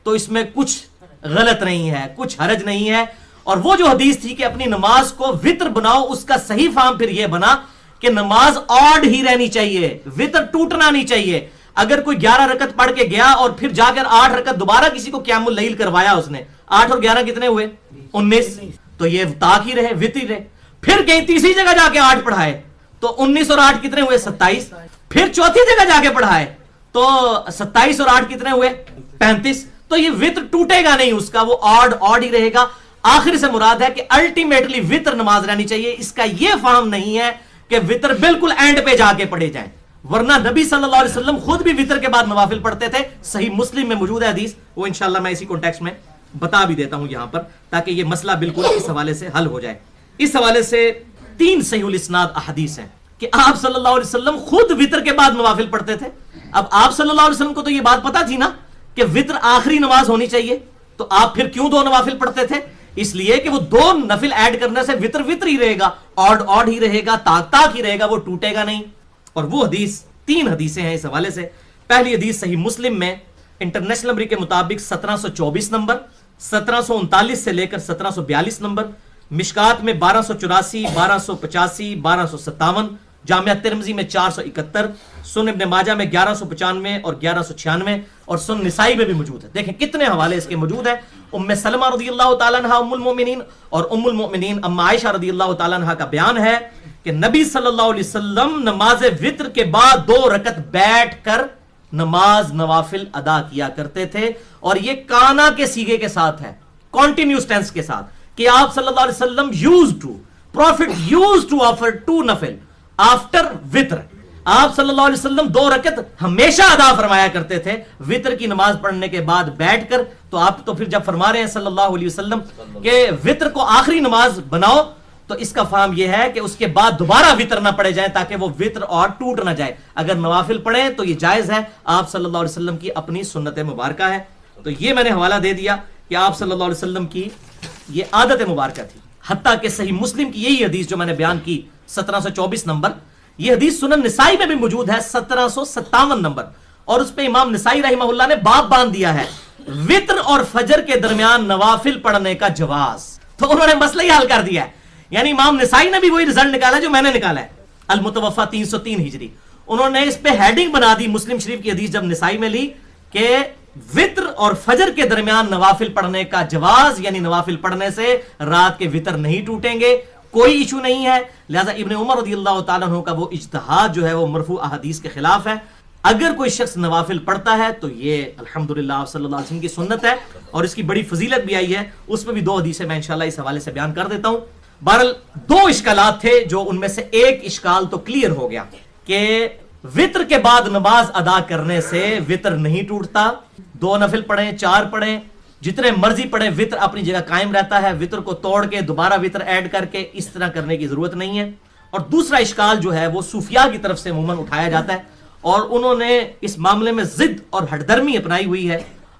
تو اس میں کچھ غلط نہیں ہے، کچھ حرج نہیں ہے. اور وہ جو حدیث تھی کہ اپنی نماز کو وتر بناؤ، اس کا صحیح فہم پھر یہ بنا کہ نماز آڈ ہی رہنی چاہیے، وتر ٹوٹنا نہیں چاہیے. اگر کوئی 11 رکعت پڑھ کے گیا اور پھر جا کر 8 رکعت دوبارہ کسی کو قیام اللیل کروایا، اس نے 8 اور 11 کتنے ہوئے؟ 19. تو یہ تاک ہی رہے، وتر ہی رہے. پھر کہیں تیسری جگہ جا کے 8 پڑھائے تو 19 اور 8 کتنے ہوئے؟ 27. پھر چوتھی جگہ جا کے پڑھائے تو 27 اور 8 کتنے ہوئے؟ 35. تو یہ وتر ٹوٹے گا نہیں، اس کا وہ آڈ ہی رہے گا. آخر سے مراد ہے کہ الٹیمیٹلی وتر نماز رہنی چاہیے. اس کا یہ فہم نہیں ہے کہ وتر بالکل اینڈ پہ جا کے پڑھے جائیں، ورنہ نبی صلی اللہ علیہ وسلم خود بھی وتر کے بعد نوافل پڑھتے تھے. صحیح مسلم میں موجود ہے حدیث، وہ انشاءاللہ میں اسی کانٹیکسٹ میں بتا بھی دیتا ہوں یہاں پر، تاکہ یہ مسئلہ بالکل اس حوالے سے حل ہو جائے. اس حوالے سے 3 صحیح الاسناد احادیث ہیں کہ آپ صلی اللہ علیہ وسلم خود وتر کے بعد نوافل پڑھتے تھے. اب آپ صلی اللہ علیہ وسلم کو تو یہ بات پتا تھی نا کہ وتر آخری نماز ہونی چاہیے، تو آپ پھر کیوں 2 نوافل پڑھتے تھے؟ اس لیے کہ وہ 2 نفل ایڈ کرنے سے وتر وتر ہی رہے گا، آڈ ہی رہے گا، تاک ہی رہے گا، وہ ٹوٹے گا نہیں. اور وہ حدیث 3 حدیثیں ہیں اس حوالے سے. پہلی حدیث صحیح مسلم میں انٹرنیشنل نمبر کے مطابق 1724 نمبر، 1739 سے لے کر 1742 نمبر، مشکات میں 1284، 1285، 1257، جامعہ ترمذی میں 471، سنن ابن ماجہ میں 1195 اور 1196، اور سنن نسائی میں بھی موجود ہے. دیکھیں کتنے حوالے اس کے موجود ہیں. ام سلمہ رضی اللہ تعالیٰ عنہ ام المؤمنین، اور ام المؤمنین ام عائشہ رضی اللہ تعالیٰ عنہ کا بیان ہے کہ نبی صلی اللہ علیہ وسلم نماز وتر کے بعد 2 رکعت بیٹھ کر نماز نوافل ادا کیا کرتے تھے. اور یہ کانا کے سیغے کے ساتھ ہے، کنٹینیوس ٹینس کے ساتھ، کہ آپ صلی اللہ علیہ وسلم Prophet used to offer 2 نفل آفٹر وتر. آپ صلی اللہ علیہ وسلم 2 رکعت ہمیشہ ادا فرمایا کرتے تھے وتر کی نماز پڑھنے کے بعد بیٹھ کر. تو آپ تو پھر جب فرما رہے ہیں صلی اللہ علیہ وسلم کہ وتر کو آخری نماز بناؤ، تو اس کا فہم یہ ہے کہ اس کے بعد دوبارہ وتر نہ پڑے جائیں تاکہ وہ وتر اور ٹوٹ نہ جائے. اگر نوافل پڑھیں تو یہ جائز ہے، آپ صلی اللہ علیہ وسلم کی اپنی سنت مبارکہ ہے. تو یہ میں نے حوالہ دے دیا کہ آپ صلی اللہ علیہ وسلم کی یہ عادت مبارکہ تھی. حتیٰ کہ صحیح مسلم کی یہی حدیث جو میں نے بیان کی 1724 نمبر، یہ حدیث سنن نسائی میں بھی موجود ہے 1757 نمبر، اور اس پہ امام نسائی رحمہ اللہ نے باب باندھ دیا ہے وتر اور فجر کے درمیان نوافل پڑھنے کا جواز. تو انہوں نے مسئلہ ہی حل کر دیا ہے. یعنی امام نسائی نے بھی وہی رزلٹ نکالا جو میں نے نکالا ہے، المتوفا 303 ہجری. انہوں نے اس پہ ہیڈنگ بنا دی مسلم شریف کی حدیث جب نسائی میں لی کہ وتر اور فجر کے درمیان نوافل پڑھنے کا جواز، یعنی نوافل پڑھنے سے رات کے وتر نہیں ٹوٹیں گے، کوئی ایشو نہیں ہے. لہذا ابن عمر رضی اللہ تعالیٰ عنہ کا وہ اجتہاد جو ہے وہ مرفوع احادیث کے خلاف ہے. اگر کوئی شخص نوافل پڑھتا ہے تو یہ الحمدللہ آپ صلی اللہ علیہ وسلم کی سنت ہے، اور اس کی بڑی فضیلت بھی آئی ہے. اس میں بھی 2 حدیثیں میں انشاءاللہ اس حوالے سے بیان کر دیتا ہوں. بہرحال 2 اشکالات تھے، جو ان میں سے ایک اشکال تو کلیئر ہو گیا کہ وتر کے بعد نماز ادا کرنے سے وتر نہیں ٹوٹتا. 2 نفل پڑھیں، 4 پڑھیں، جتنے مرضی پڑھیں، وتر اپنی جگہ قائم رہتا ہے. وتر کو توڑ کے دوبارہ وتر ایڈ کر کے اس طرح کرنے کی ضرورت نہیں ہے. اور دوسرا اشکال جو ہے وہ صوفیاء کی طرف سے عموماً اٹھایا جاتا ہے، اور انہوں نے اس معاملے میں ضد اور ہٹ درمی اپنائی ہوئی ہے.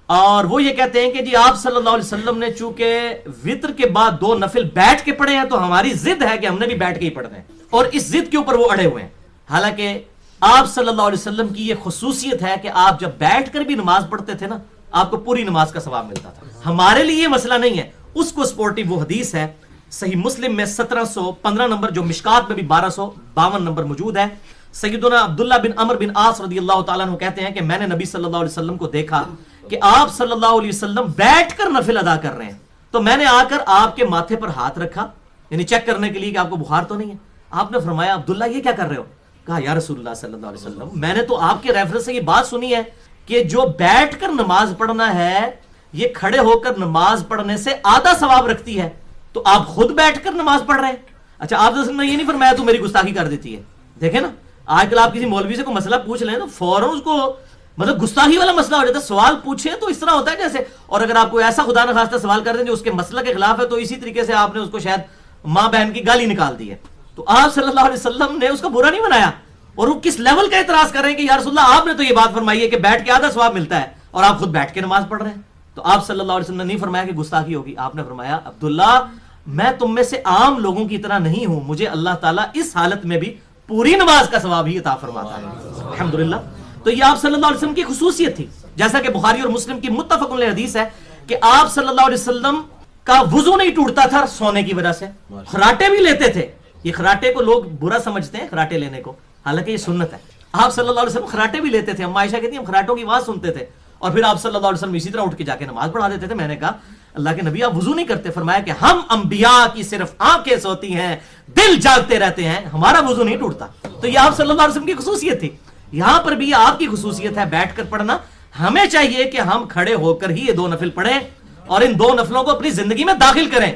اور وہ یہ کہتے ہیں کہ جی آپ صلی اللہ علیہ وسلم نے چونکہ وتر کے بعد 2 نفل بیٹھ کے پڑھے ہیں تو ہماری ضد ہے کہ ہم نے بھی بیٹھ کے ہی پڑھنا ہے، اور اس ضد کے اوپر وہ اڑے ہوئے ہیں. حالانکہ آپ صلی اللہ علیہ وسلم کی یہ خصوصیت ہے کہ آپ جب بیٹھ کر بھی نماز پڑھتے تھے نا، آپ کو پوری نماز کا ثواب ملتا تھا. ہمارے لیے یہ مسئلہ نہیں ہے. اس کو سپورٹیو وہ حدیث ہے صحیح مسلم میں 1715 نمبر، جو مشکات میں بھی 1252 نمبر موجود ہے. سیدنا عبداللہ بن عمر بن عاص رضی اللہ تعالیٰ عنہ کہتے ہیں کہ میں نے نبی صلی اللہ علیہ وسلم کو دیکھا کہ آپ صلی اللہ علیہ وسلم بیٹھ کر نفل ادا کر رہے ہیں، تو میں نے آ کر آپ کے ماتھے پر ہاتھ رکھا، یعنی چیک کرنے کے لیے کہ آپ کو بخار تو نہیں ہے. آپ نے فرمایا عبداللہ یہ کیا کر رہے ہو؟ کہا یا رسول اللہ صلی اللہ علیہ وسلم میں نے تو آپ کے ریفرنس سے یہ بات سنی ہے کہ جو بیٹھ کر نماز پڑھنا ہے یہ کھڑے ہو کر نماز پڑھنے سے آدھا ثواب رکھتی ہے، تو آپ خود بیٹھ کر نماز پڑھ رہے ہیں. اچھا آپ نے یہ نہیں فرمایا تو میری گستاخی کر دیتی ہے. دیکھیں نا آج کل آپ کسی مولوی سے کوئی مسئلہ پوچھ لیں تو فوراً اس کو مطلب گستاخی والا مسئلہ ہو جاتا ہے. سوال پوچھیں تو اس طرح ہوتا ہے جیسے, اور اگر آپ کو ایسا خدا نہ خواستہ سوال کر دیں جو اس کے مسئلہ کے خلاف ہے تو اسی طریقے سے آپ نے اس کو شاید ماں بہن کی گالی نکال دی ہے. تو آپ صلی اللہ علیہ وسلم نے اس کو برا نہیں بنایا, اور وہ کس لیول کا اعتراض کر رہے ہیں کہ یا رسول اللہ آپ نے تو یہ بات فرمائی ہے کہ بیٹھ کے آدھا ثواب ملتا ہے اور آپ خود بیٹھ کے نماز پڑھ رہے ہیں. تو آپ صلی اللہ علیہ وسلم نے نہیں فرمایا کہ گستاخی ہوگی, آپ نے فرمایا عبداللہ میں تم میں سے عام لوگوں کی طرح نہیں ہوں, مجھے اللہ تعالیٰ اس حالت میں بھی پوری نماز کا ثواب ہی عطا فرماتا ہے الحمدللہ. تو یہ آپ صلی اللہ علیہ وسلم کی خصوصیت تھی, جیسا کہ بخاری اور مسلم کی متفق علیہ حدیث ہے کہ آپ صلی اللہ علیہ وسلم کا وضو نہیں ٹوٹتا تھا سونے کی وجہ سے, خراٹے بھی لیتے تھے. یہ خراٹے کو لوگ برا سمجھتے ہیں خراٹے لینے کو, حالانکہ یہ سنت ہے. آپ صلی اللہ علیہ وسلم خراٹے بھی لیتے تھے. ہم عائشہ کہتی ہیں ہم خراٹوں کی آواز سنتے تھے اور پھر آپ صلی اللہ علیہ وسلم اسی طرح اٹھ کے جا کے نماز پڑھا دیتے تھے. میں نے کہا اللہ کے نبی آپ وضو نہیں کرتے؟ فرمایا کہ ہم انبیاء کی صرف آنکھیں سوتی ہیں, دل جاگتے رہتے ہیں, ہمارا وضو نہیں ٹوٹتا. تو یہ آپ صلی اللہ علیہ وسلم کی خصوصیت تھی. یہاں پر بھی آپ کی خصوصیت ہے بیٹھ کر پڑھنا. ہمیں چاہیے کہ ہم کھڑے ہو کر ہی یہ 2 نفل پڑھیں اور ان 2 نفلوں کو اپنی زندگی میں داخل کریں.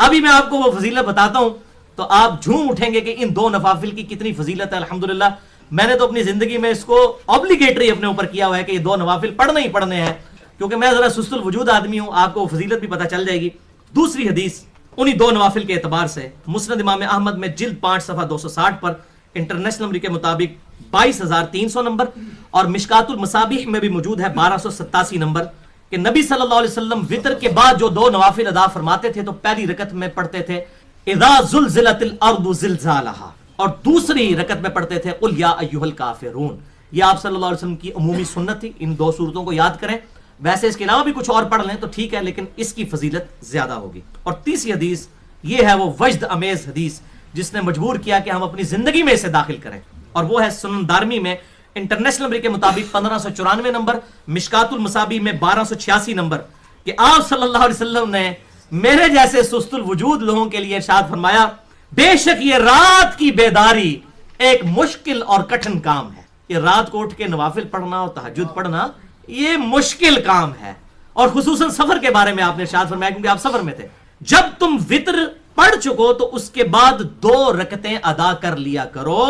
ابھی میں آپ کو وہ فضیلت بتاتا ہوں تو آپ جھوم اٹھیں گے کہ ان 2 نوافل کی کتنی فضیلت ہے. الحمدللہ میں نے تو اپنی زندگی میں اس کو obligatory اپنے اوپر کیا ہوا ہے کہ یہ 2 نوافل پڑھنے ہی پڑھنے ہیں, کیونکہ میں ذرا سست الوجود آدمی ہوں. آپ کو فضیلت بھی پتہ چل جائے گی. دوسری حدیث انہی 2 نوافل کے اعتبار سے مسند امام احمد میں جلد 5 صفحہ 260 پر انٹرنیشنل نمبر کے مطابق 22,300 نمبر, اور مشکات المصابیح میں بھی موجود ہے 1287 نمبر, کہ نبی صلی اللہ علیہ وسلم وتر کے بعد جو 2 نوافل ادا فرماتے تھے تو پہلی رکعت میں پڑھتے تھے اذا زلزلت الارض زلزالها, اور دوسری رکعت میں پڑھتے تھے قل یا ایھا الکافرون. یہ آپ صلی اللہ علیہ وسلم کی عمومی سنت تھی. ان 2 صورتوں کو یاد کریں. ویسے اس کے علاوہ بھی کچھ اور پڑھ لیں تو ٹھیک ہے, لیکن اس کی فضیلت زیادہ ہوگی. اور تیسری حدیث یہ ہے وہ وجد امیز حدیث جس نے مجبور کیا کہ ہم اپنی زندگی میں اسے داخل کریں, اور وہ ہے سنن دارمی میں انٹرنیشنل نمبر کے مطابق 1594 نمبر, مشکات المصابیح میں 1286 نمبر, کہ آپ صلی اللہ علیہ وسلم نے میرے جیسے سست الوجود لوگوں کے لیے ارشاد فرمایا بے شک یہ رات کی بیداری ایک مشکل اور کٹھن کام ہے. یہ رات کو اٹھ کے نوافل پڑھنا اور تہجد پڑھنا یہ مشکل کام ہے, اور خصوصاً سفر کے بارے میں آپ نے ارشاد فرمایا کیونکہ آپ سفر میں تھے. جب تم وتر پڑھ چکو تو اس کے بعد 2 رکعتیں ادا کر لیا کرو.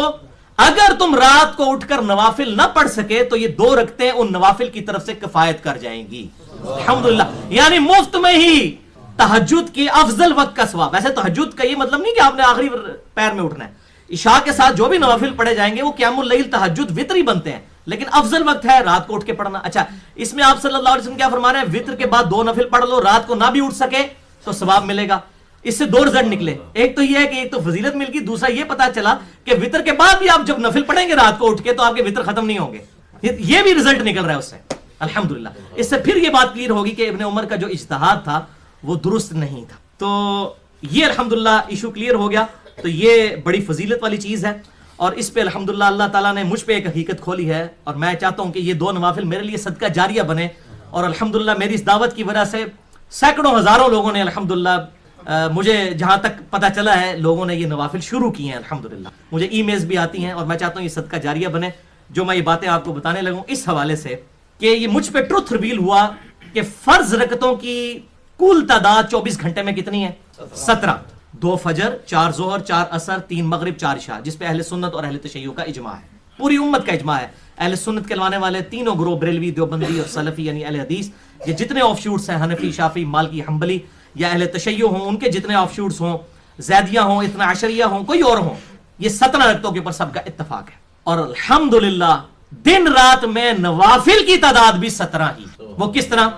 اگر تم رات کو اٹھ کر نوافل نہ پڑھ سکے تو یہ 2 رکعتیں ان نوافل کی طرف سے کفایت کر جائیں گی الحمدللہ. یعنی مفت میں ہی تہجد کے افضل وقت کا ثواب. ویسے تہجد کا یہ مطلب نہیں کہ آپ نے آخری پیر میں اٹھنا ہے. عشاء کے ساتھ جو بھی نوافل پڑھے جائیں گے وہ قیام اللیل تہجد وتر ہی بنتے ہیں, لیکن افضل وقت ہے رات کو اٹھ کے پڑھنا. اچھا, اس میں آپ صلی اللہ علیہ وسلم کیا فرما رہے ہیں؟ وتر کے بعد 2 نفل پڑھ لو, رات کو نہ بھی اٹھ سکے تو ثواب ملے گا. اس سے 2 رزلٹ نکلے. ایک تو یہ ہے کہ ایک تو فضیلت مل گئی, دوسرا یہ پتا چلا کہ وتر کے بعد بھی آپ جب نفل پڑھیں گے رات کو اٹھ کے تو آپ کے وتر ختم نہیں ہوں گے. یہ بھی رزلٹ نکل رہا ہے اس سے الحمدللہ. اس سے پھر یہ بات کلیئر ہوگی کہ ابن عمر کا جو اجتہاد تھا وہ درست نہیں تھا. تو یہ الحمدللہ ایشو کلیئر ہو گیا. تو یہ بڑی فضیلت والی چیز ہے, اور اس پہ الحمدللہ اللہ تعالیٰ نے مجھ پہ ایک حقیقت کھولی ہے, اور میں چاہتا ہوں کہ یہ 2 نوافل میرے لیے صدقہ جاریہ بنے. اور الحمدللہ میری اس دعوت کی وجہ سے سینکڑوں ہزاروں لوگوں نے الحمدللہ مجھے جہاں تک پتہ چلا ہے لوگوں نے یہ نوافل شروع کی ہیں الحمدللہ. مجھے ای میلز بھی آتی ہیں, اور میں چاہتا ہوں یہ صدقہ جاریہ بنے. جو میں یہ باتیں آپ کو بتانے لگوں اس حوالے سے کہ یہ مجھ پہ ٹروتھ ریویل ہوا کہ فرض رکعتوں کی کل تعداد 24 گھنٹے میں کتنی ہے؟ 17. 2 فجر, 4 ظہر, 4 عصر, 3 مغرب, 4 عشاء, جس پہ اہل سنت اور اہل تشیع کا اجماع ہے, پوری امت کا اجماع ہے. اہل سنت کہلوانے والے تینوں گروہ بریلوی, دیوبندی اور سلفی یعنی اہل حدیث, یہ جتنے آف شوٹس ہیں حنفی, شافعی, مالکی, حنبلی, یا اہل تشیع ہوں ان کے جتنے آف شوٹس ہوں, زیدیہ ہوں, اثنا عشریہ ہوں, کوئی اور ہوں, یہ 17 رکعتوں کے اوپر سب کا اتفاق ہے. اور الحمدللہ دن رات میں نوافل کی تعداد بھی 17 ہی. وہ کس طرح؟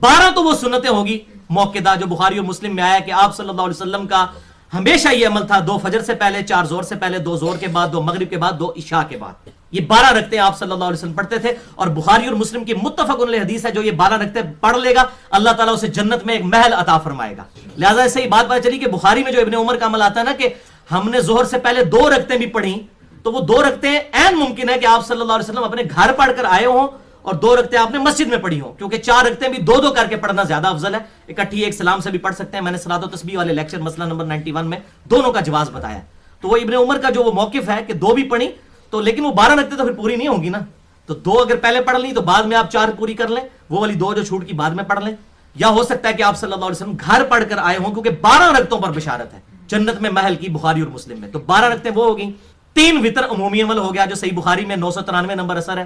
12 تو وہ سنتیں ہوگی موقعہ جو بخاری اور مسلم میں آیا کہ آپ صلی اللہ علیہ وسلم کا ہمیشہ یہ عمل تھا 2 فجر سے پہلے, 4 ظہر سے پہلے, 2 ظہر کے بعد, 2 مغرب کے بعد, 2 عشاء کے بعد. یہ 12 رکعتیں آپ صلی اللہ علیہ وسلم پڑھتے تھے, اور بخاری اور مسلم کی متفق علیہ حدیث ہے جو یہ 12 رکعتیں پڑھ لے گا اللہ تعالیٰ اسے جنت میں ایک محل عطا فرمائے گا. لہٰذا اس سے یہ بات پتہ چلی کہ بخاری میں جو ابن عمر کا عمل آتا ہے نا کہ ہم نے ظہر سے پہلے 2 رکعتیں بھی پڑھی, تو وہ 2 رکعتیں عین ممکن ہے کہ آپ صلی اللہ علیہ وسلم اپنے گھر پڑھ کر آئے ہوں اور 2 رکعتیں آپ نے مسجد میں پڑھی ہوں, کیونکہ 4 رکعتیں بھی 2 کر کے پڑھنا زیادہ افضل ہے. اکٹھی ایک سلام سے بھی پڑھ سکتے ہیں. میں نے صلاۃ و تسبیح والے لیکچر مسئلہ نمبر 91 میں دونوں کا جواز بتایا. تو وہ ابن عمر کا جو وہ موقف ہے کہ 2 بھی پڑھی, تو لیکن وہ 12 رکعتیں تو پھر پوری نہیں ہوں گی نا, تو 2 اگر پہلے پڑھ لی تو بعد میں آپ 4 پوری کر لیں, وہ والی 2 جو چھوٹ کی بعد میں پڑھ لیں. یا ہو سکتا ہے کہ آپ صلی اللہ علیہ وسلم گھر پڑھ کر آئے ہوں, کیونکہ 12 رکعتوں پر بشارت ہے جنت میں محل کی بخاری اور مسلم میں. تو 12 رکعتیں وہ ہوگی. 3 وتر عمومی عمل ہو گیا جو صحیح بخاری میں 993 نمبر اثر ہے,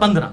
15।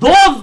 2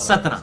17।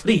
3,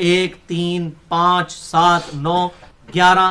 1, 3, 5, 7, 9, 11,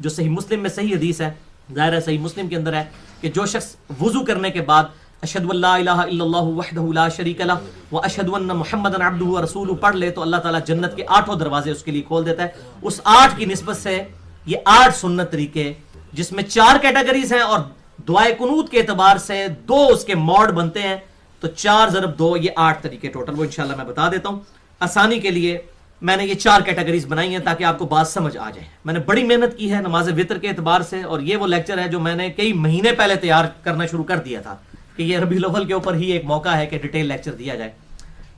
جو صحیح مسلم میں صحیح حدیث ہے، ظاہر ہے صحیح مسلم کے اندر ہے کہ جو شخص وضو کرنے کے بعد اشہد ان لا الہ الا اللہ وحدہ لا شریک لہ واشہد ان محمدا عبدہ ورسولہ پڑھ لے تو اللہ تعالیٰ جنت کے 8 دروازے اس کے لیے کھول دیتا ہے. اس 8 کی نسبت سے یہ 8 سنت طریقے جس میں 4 کیٹیگریز ہیں اور دعائے قنوت کے اعتبار سے 2 اس کے موڈ بنتے ہیں، تو 4 ضرب 2 یہ 8 طریقے ٹوٹل، وہ انشاءاللہ میں بتا دیتا ہوں. آسانی کے لیے میں نے یہ 4 کیٹیگریز بنائی ہیں تاکہ آپ کو بات سمجھ آ جائے. میں نے بڑی محنت کی ہے نماز وطر کے اعتبار سے، اور یہ وہ لیکچر ہے جو میں نے کئی مہینے پہلے تیار کرنا شروع کر دیا تھا کہ یہ ربیع الاول کے اوپر ہی ایک موقع ہے کہ ڈیٹیل لیکچر دیا جائے.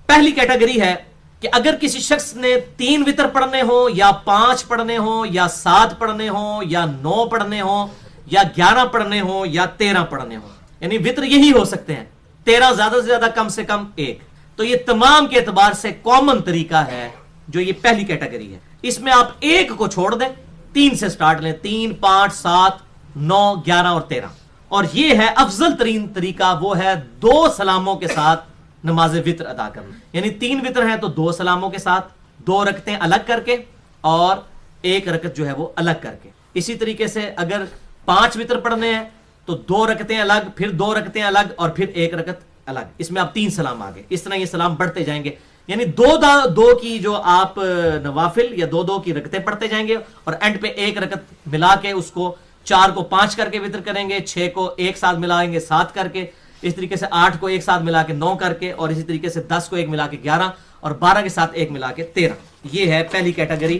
پہلی کیٹیگری ہے کہ اگر کسی شخص نے 3 وطر پڑھنے ہوں یا 5 پڑھنے ہوں یا 7 پڑھنے ہوں یا 9 پڑھنے ہوں یا 11 پڑھنے ہوں یا 13 پڑھنے ہوں، یعنی وطر یہی ہو سکتے ہیں، 13 زیادہ سے زیادہ، کم سے کم 1، تو یہ تمام کے اعتبار سے کامن طریقہ ہے جو یہ پہلی کیٹیگری ہے. اس میں آپ 1 کو چھوڑ دیں، 3 سے سٹارٹ لیں، 3 5 7 9 11 اور 13، اور یہ ہے افضل ترین طریقہ، وہ ہے 2 سلاموں کے ساتھ نماز وطر ادا کرنا. یعنی 3 وطر ہیں تو 2 سلاموں کے ساتھ، 2 رکعتیں الگ کر کے اور 1 رکعت جو ہے وہ الگ کر کے. اسی طریقے سے اگر 5 وطر پڑھنے ہیں تو 2 رکعتیں الگ، پھر 2 رکعتیں الگ اور پھر 1 رکعت الگ. اس میں آپ 3 سلام آگے، اس طرح یہ سلام بڑھتے جائیں گے. یعنی 2 کی جو آپ نوافل یا 2 کی رکعتیں پڑھتے جائیں گے اور اینڈ پہ 1 رکعت ملا کے اس کو 4 کو 5 کر کے وطر کریں گے، 6 کو ایک ساتھ ملائیں گے 7 کر کے، اس طریقے سے 8 کو ایک ساتھ ملا کے 9 کر کے، اور اسی طریقے سے 10 کو ایک ملا کے 11 اور 12 کے ساتھ ایک ملا کے 13. یہ ہے پہلی کیٹیگری.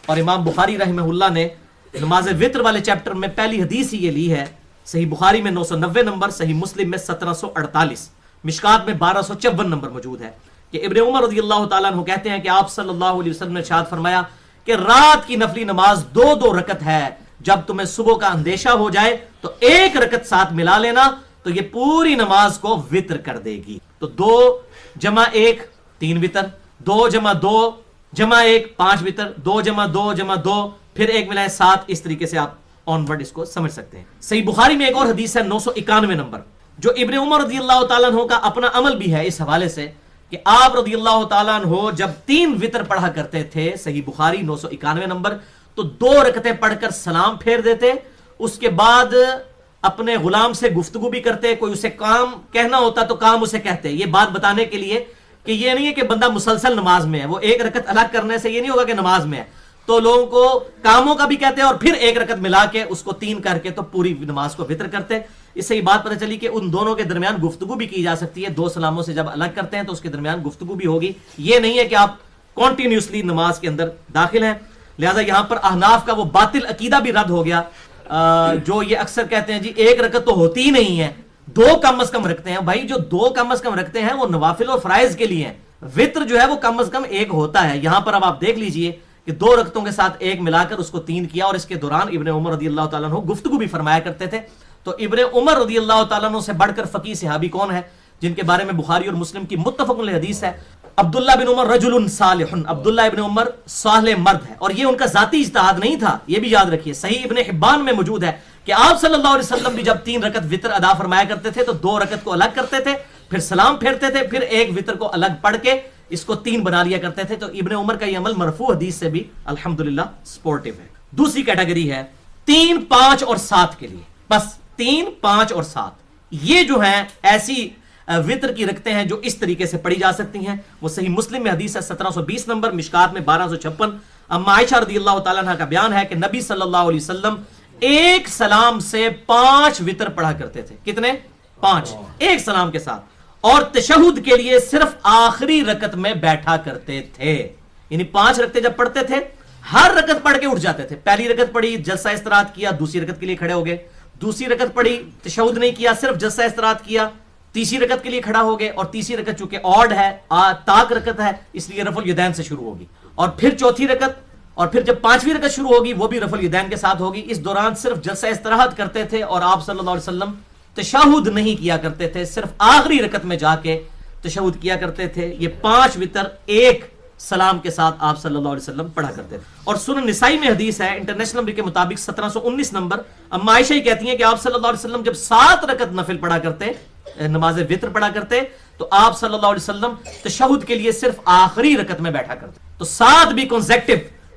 اور امام بخاری رحمہ اللہ نے نماز وطر والے چیپٹر میں پہلی حدیث ہی یہ لی ہے، صحیح بخاری میں 990 نمبر، صحیح مسلم میں 1748، مشکات میں 1254 نمبر موجود ہے کہ ابن عمر رضی اللہ تعالیٰ عنہ کہتے ہیں کہ آپ صلی اللہ علیہ وسلم نے ارشاد فرمایا کہ رات کی نفلی نماز 2 رکعت ہے، جب تمہیں صبح کا اندیشہ ہو جائے تو 1 رکعت ساتھ ملا لینا تو یہ پوری نماز کو وطر کر دے گی. تو 2 جمع 1 3 وطر، 2 جمع 2 جمع 1 5 وطر، 2 جمع 2 جمع 2 پھر 1 ملائے 7. اس طریقے سے آپ آن ورڈ اس کو سمجھ سکتے ہیں. صحیح بخاری میں ایک اور حدیث ہے 991 نمبر، جو ابن عمر رضی اللہ تعالیٰ عنہ کا اپنا عمل بھی ہے اس حوالے سے کہ آپ رضی اللہ تعالیٰ عنہ جب 3 وطر پڑھا کرتے تھے، صحیح بخاری 991 نمبر، تو 2 رکعتیں پڑھ کر سلام پھیر دیتے، اس کے بعد اپنے غلام سے گفتگو بھی کرتے، کوئی اسے کام کہنا ہوتا تو کام اسے کہتے. یہ بات بتانے کے لیے کہ یہ نہیں ہے کہ بندہ مسلسل نماز میں ہے، وہ 1 رکعت الگ کرنے سے یہ نہیں ہوگا کہ نماز میں ہے، تو لوگوں کو کاموں کا بھی کہتے ہیں اور پھر 1 رکعت ملا کے اس کو 3 کر کے تو پوری نماز کو وطر کرتے. اس سے یہ بات پتہ چلی کہ ان دونوں کے درمیان گفتگو بھی کی جا سکتی ہے. 2 سلاموں سے جب الگ کرتے ہیں تو اس کے درمیان گفتگو بھی ہوگی. یہ نہیں ہے کہ آپ کنٹینیوسلی نماز کے اندر داخل ہیں. لہذا یہاں پر احناف کا وہ باطل عقیدہ بھی رد ہو گیا جو یہ اکثر کہتے ہیں جی 1 رکعت تو ہوتی ہی نہیں ہے، 2 کم از کم رکھتے ہیں. بھائی جو 2 کم از کم رکھتے ہیں وہ نوافل اور فرائض کے لیے ہیں، وطر جو ہے وہ کم از کم 1 ہوتا ہے. یہاں پر اب آپ دیکھ لیجئے کہ 2 رکعتوں کے ساتھ 1 ملا کر اس کو 3 کیا، اور اس کے دوران ابن عمر رضی اللہ تعالیٰ عنہ گفتگو بھی فرمایا کرتے تھے. تو ابن عمر رضی اللہ تعالیٰ عنہ سے بڑھ کر فقیہ صحابی کون ہے جن کے بارے میں بخاری اور مسلم کی متفق علیہ حدیث ہے؟ عبداللہ بن عمر رجل صالح، عبداللہ ابن عمر صالح مرد ہے، اور یہ ان کا ذاتی اجتہاد نہیں تھا، یہ بھی یاد رکھیے. صحیح ابن حبان میں موجود ہے کہ آپ صلی اللہ علیہ وسلم بھی جب 3 رکعت وطر ادا فرمایا کرتے تھے تو 2 رکعت کو الگ کرتے تھے، پھر سلام پھیرتے تھے، پھر 1 وطر کو الگ پڑھ کے اس کو 3 بنا لیا کرتے تھے. تو ابن عمر کا یہ عمل مرفوع حدیث سے بھی الحمدللہ سپورٹیو ہے. دوسری کیٹیگری ہے 3 5 اور 7 کے لیے، بس 3 5 اور 7 یہ جو ہیں ایسی وطر کی رکھتے ہیں جو اس طریقے سے پڑھی جا سکتی ہیں. وہ صحیح مسلم میں حدیث ہے 1720 نمبر، مشکات میں 1256. اما عائشہ رضی اللہ تعالیٰ عنہ کا بیان ہے کہ نبی صلی اللہ علیہ وسلم 1 سلام سے 5 وطر پڑھا کرتے تھے. کتنے؟ 5 1 سلام کے ساتھ. اور تشہد کے لیے صرف آخری رکعت میں بیٹھا کرتے تھے. یعنی 5 رکعتیں جب پڑھتے تھے ہر رکعت پڑھ کے اٹھ جاتے تھے. پہلی رکعت پڑھی، جلسہ استراحت کیا، دوسری رکعت کے لیے کھڑے ہو گئے. دوسری رکعت پڑھی، تشہد نہیں کیا، صرف جلسہ استراحت کیا، تیسری رکعت کے لیے کھڑا ہو گئے. اور تیسری رکعت چونکہ آڈ ہے، طاق رکعت ہے، اس لیے رفع الیدین سے شروع ہوگی. اور پھر چوتھی رکعت، اور پھر جب 5ویں رکعت شروع ہوگی وہ بھی رفع الیدین کے ساتھ ہوگی. اس دوران صرف جلسہ استراحت کرتے تھے اور آپ صلی اللہ علیہ وسلم تشہد نہیں کیا کرتے تھے، صرف آخری رکعت میں جا کے تشہد کیا کرتے تھے. یہ 5 وطر 1 سلام کے ساتھ آپ صلی اللہ علیہ وسلم پڑھا کرتے تھے. اور سنن نسائی میں حدیث ہے انٹرنیشنل نمبر کے مطابق 1719 نمبر، اما عائشہ ہی کہتی ہیں کہ آپ صلی اللہ علیہ وسلم جب 7 رکعت نفل پڑھا کرتے، نماز وطر پڑھا کرتے، تو آپ صلی اللہ علیہ وسلم تشہد کے لیے صرف آخری رکعت میں بیٹھا کرتے. تو 7 بھی کنسیکٹیو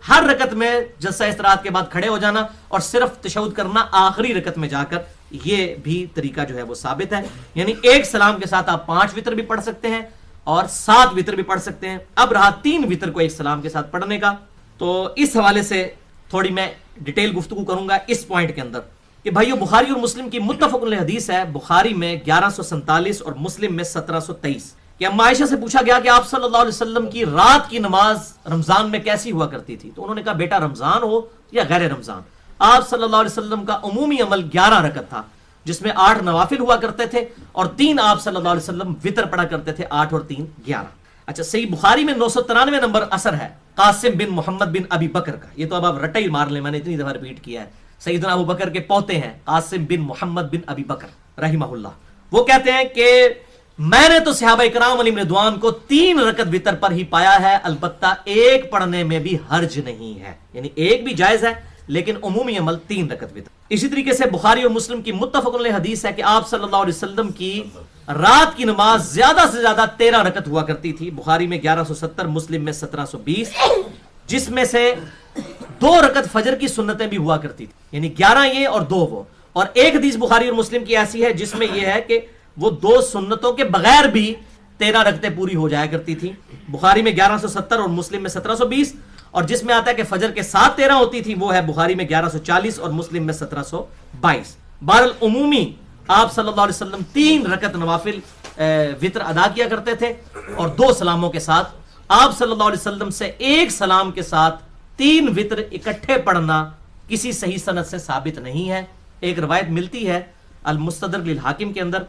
ہر رکعت میں جلسہ استراحت کے بعد کھڑے ہو جانا اور صرف تشہد کرنا آخری رکعت میں جا کر، یہ بھی طریقہ جو ہے وہ ثابت ہے. یعنی ایک سلام کے ساتھ آپ 5 وطر بھی پڑھ سکتے ہیں اور 7 وطر بھی پڑھ سکتے ہیں. اب رہا 3 وطر کو ایک سلام کے ساتھ پڑھنے کا، تو اس حوالے سے تھوڑی میں ڈیٹیل گفتگو کروں گا اس پوائنٹ کے اندر کہ بھائیو بخاری اور مسلم کی متفق علیہ حدیث ہے، بخاری میں 1147 اور مسلم میں 1723، کہ اما عائشہ سے پوچھا گیا کہ آپ صلی اللہ علیہ وسلم کی رات کی نماز رمضان میں کیسی ہوا کرتی تھی؟ تو انہوں نے کہا بیٹا رمضان ہو یا غیر رمضان، آپ صلی اللہ علیہ وسلم کا عمومی عمل 11 رکعت تھا، جس میں 8 نوافل ہوا کرتے تھے اور 3 آپ صلی اللہ علیہ وسلم وطر پڑھا کرتے تھے، 8 اور 3 11. اچھا صحیح بخاری میں 993 نمبر اثر ہے قاسم بن محمد بن ابی بکر کا. یہ تو اب آپ رٹا ہی مار لیں، میں نے اتنی دفعہ ریپیٹ کیا ہے. سیدنا ابو بکر کے پوتے ہیں قاسم بن محمد بن ابی بکر رحمہ اللہ. وہ کہتے ہیں کہ میں نے تو صحابہ کرام علیہم رضوان کو 3 رکعت وطر پر ہی پایا ہے، البتہ ایک پڑھنے میں بھی حرج نہیں ہے، یعنی ایک بھی جائز ہے لیکن عمومی عمل 3 رکعت وطر. اسی طریقے سے بخاری اور مسلم کی متفق علیہ حدیث ہے کہ آپ صلی اللہ علیہ وسلم کی رات کی نماز زیادہ سے زیادہ 13 رکعت ہوا کرتی تھی. بخاری میں 1170، مسلم میں 1720، جس میں سے 2 رکعت فجر کی سنتیں بھی ہوا کرتی تھی، یعنی 11 یہ اور 2 وہ. اور ایک حدیث بخاری اور مسلم کی ایسی ہے جس میں یہ ہے کہ وہ 2 سنتوں کے بغیر بھی 13 رکعتیں پوری ہو جایا کرتی تھی. بخاری میں 1170 اور مسلم میں 1720، اور جس میں آتا ہے کہ فجر کے ساتھ 13 ہوتی تھی وہ ہے بخاری میں 1140 اور مسلم میں 1722. بہرحال عمومی آپ صلی اللہ علیہ وسلم 3 رکعت نوافل وطر ادا کیا کرتے تھے اور 2 سلاموں کے ساتھ. آپ صلی اللہ علیہ وسلم سے ایک سلام کے ساتھ 3 وطر اکٹھے پڑھنا کسی صحیح سند سے ثابت نہیں ہے. ایک روایت ملتی ہے المستدرک للحاکم کے اندر،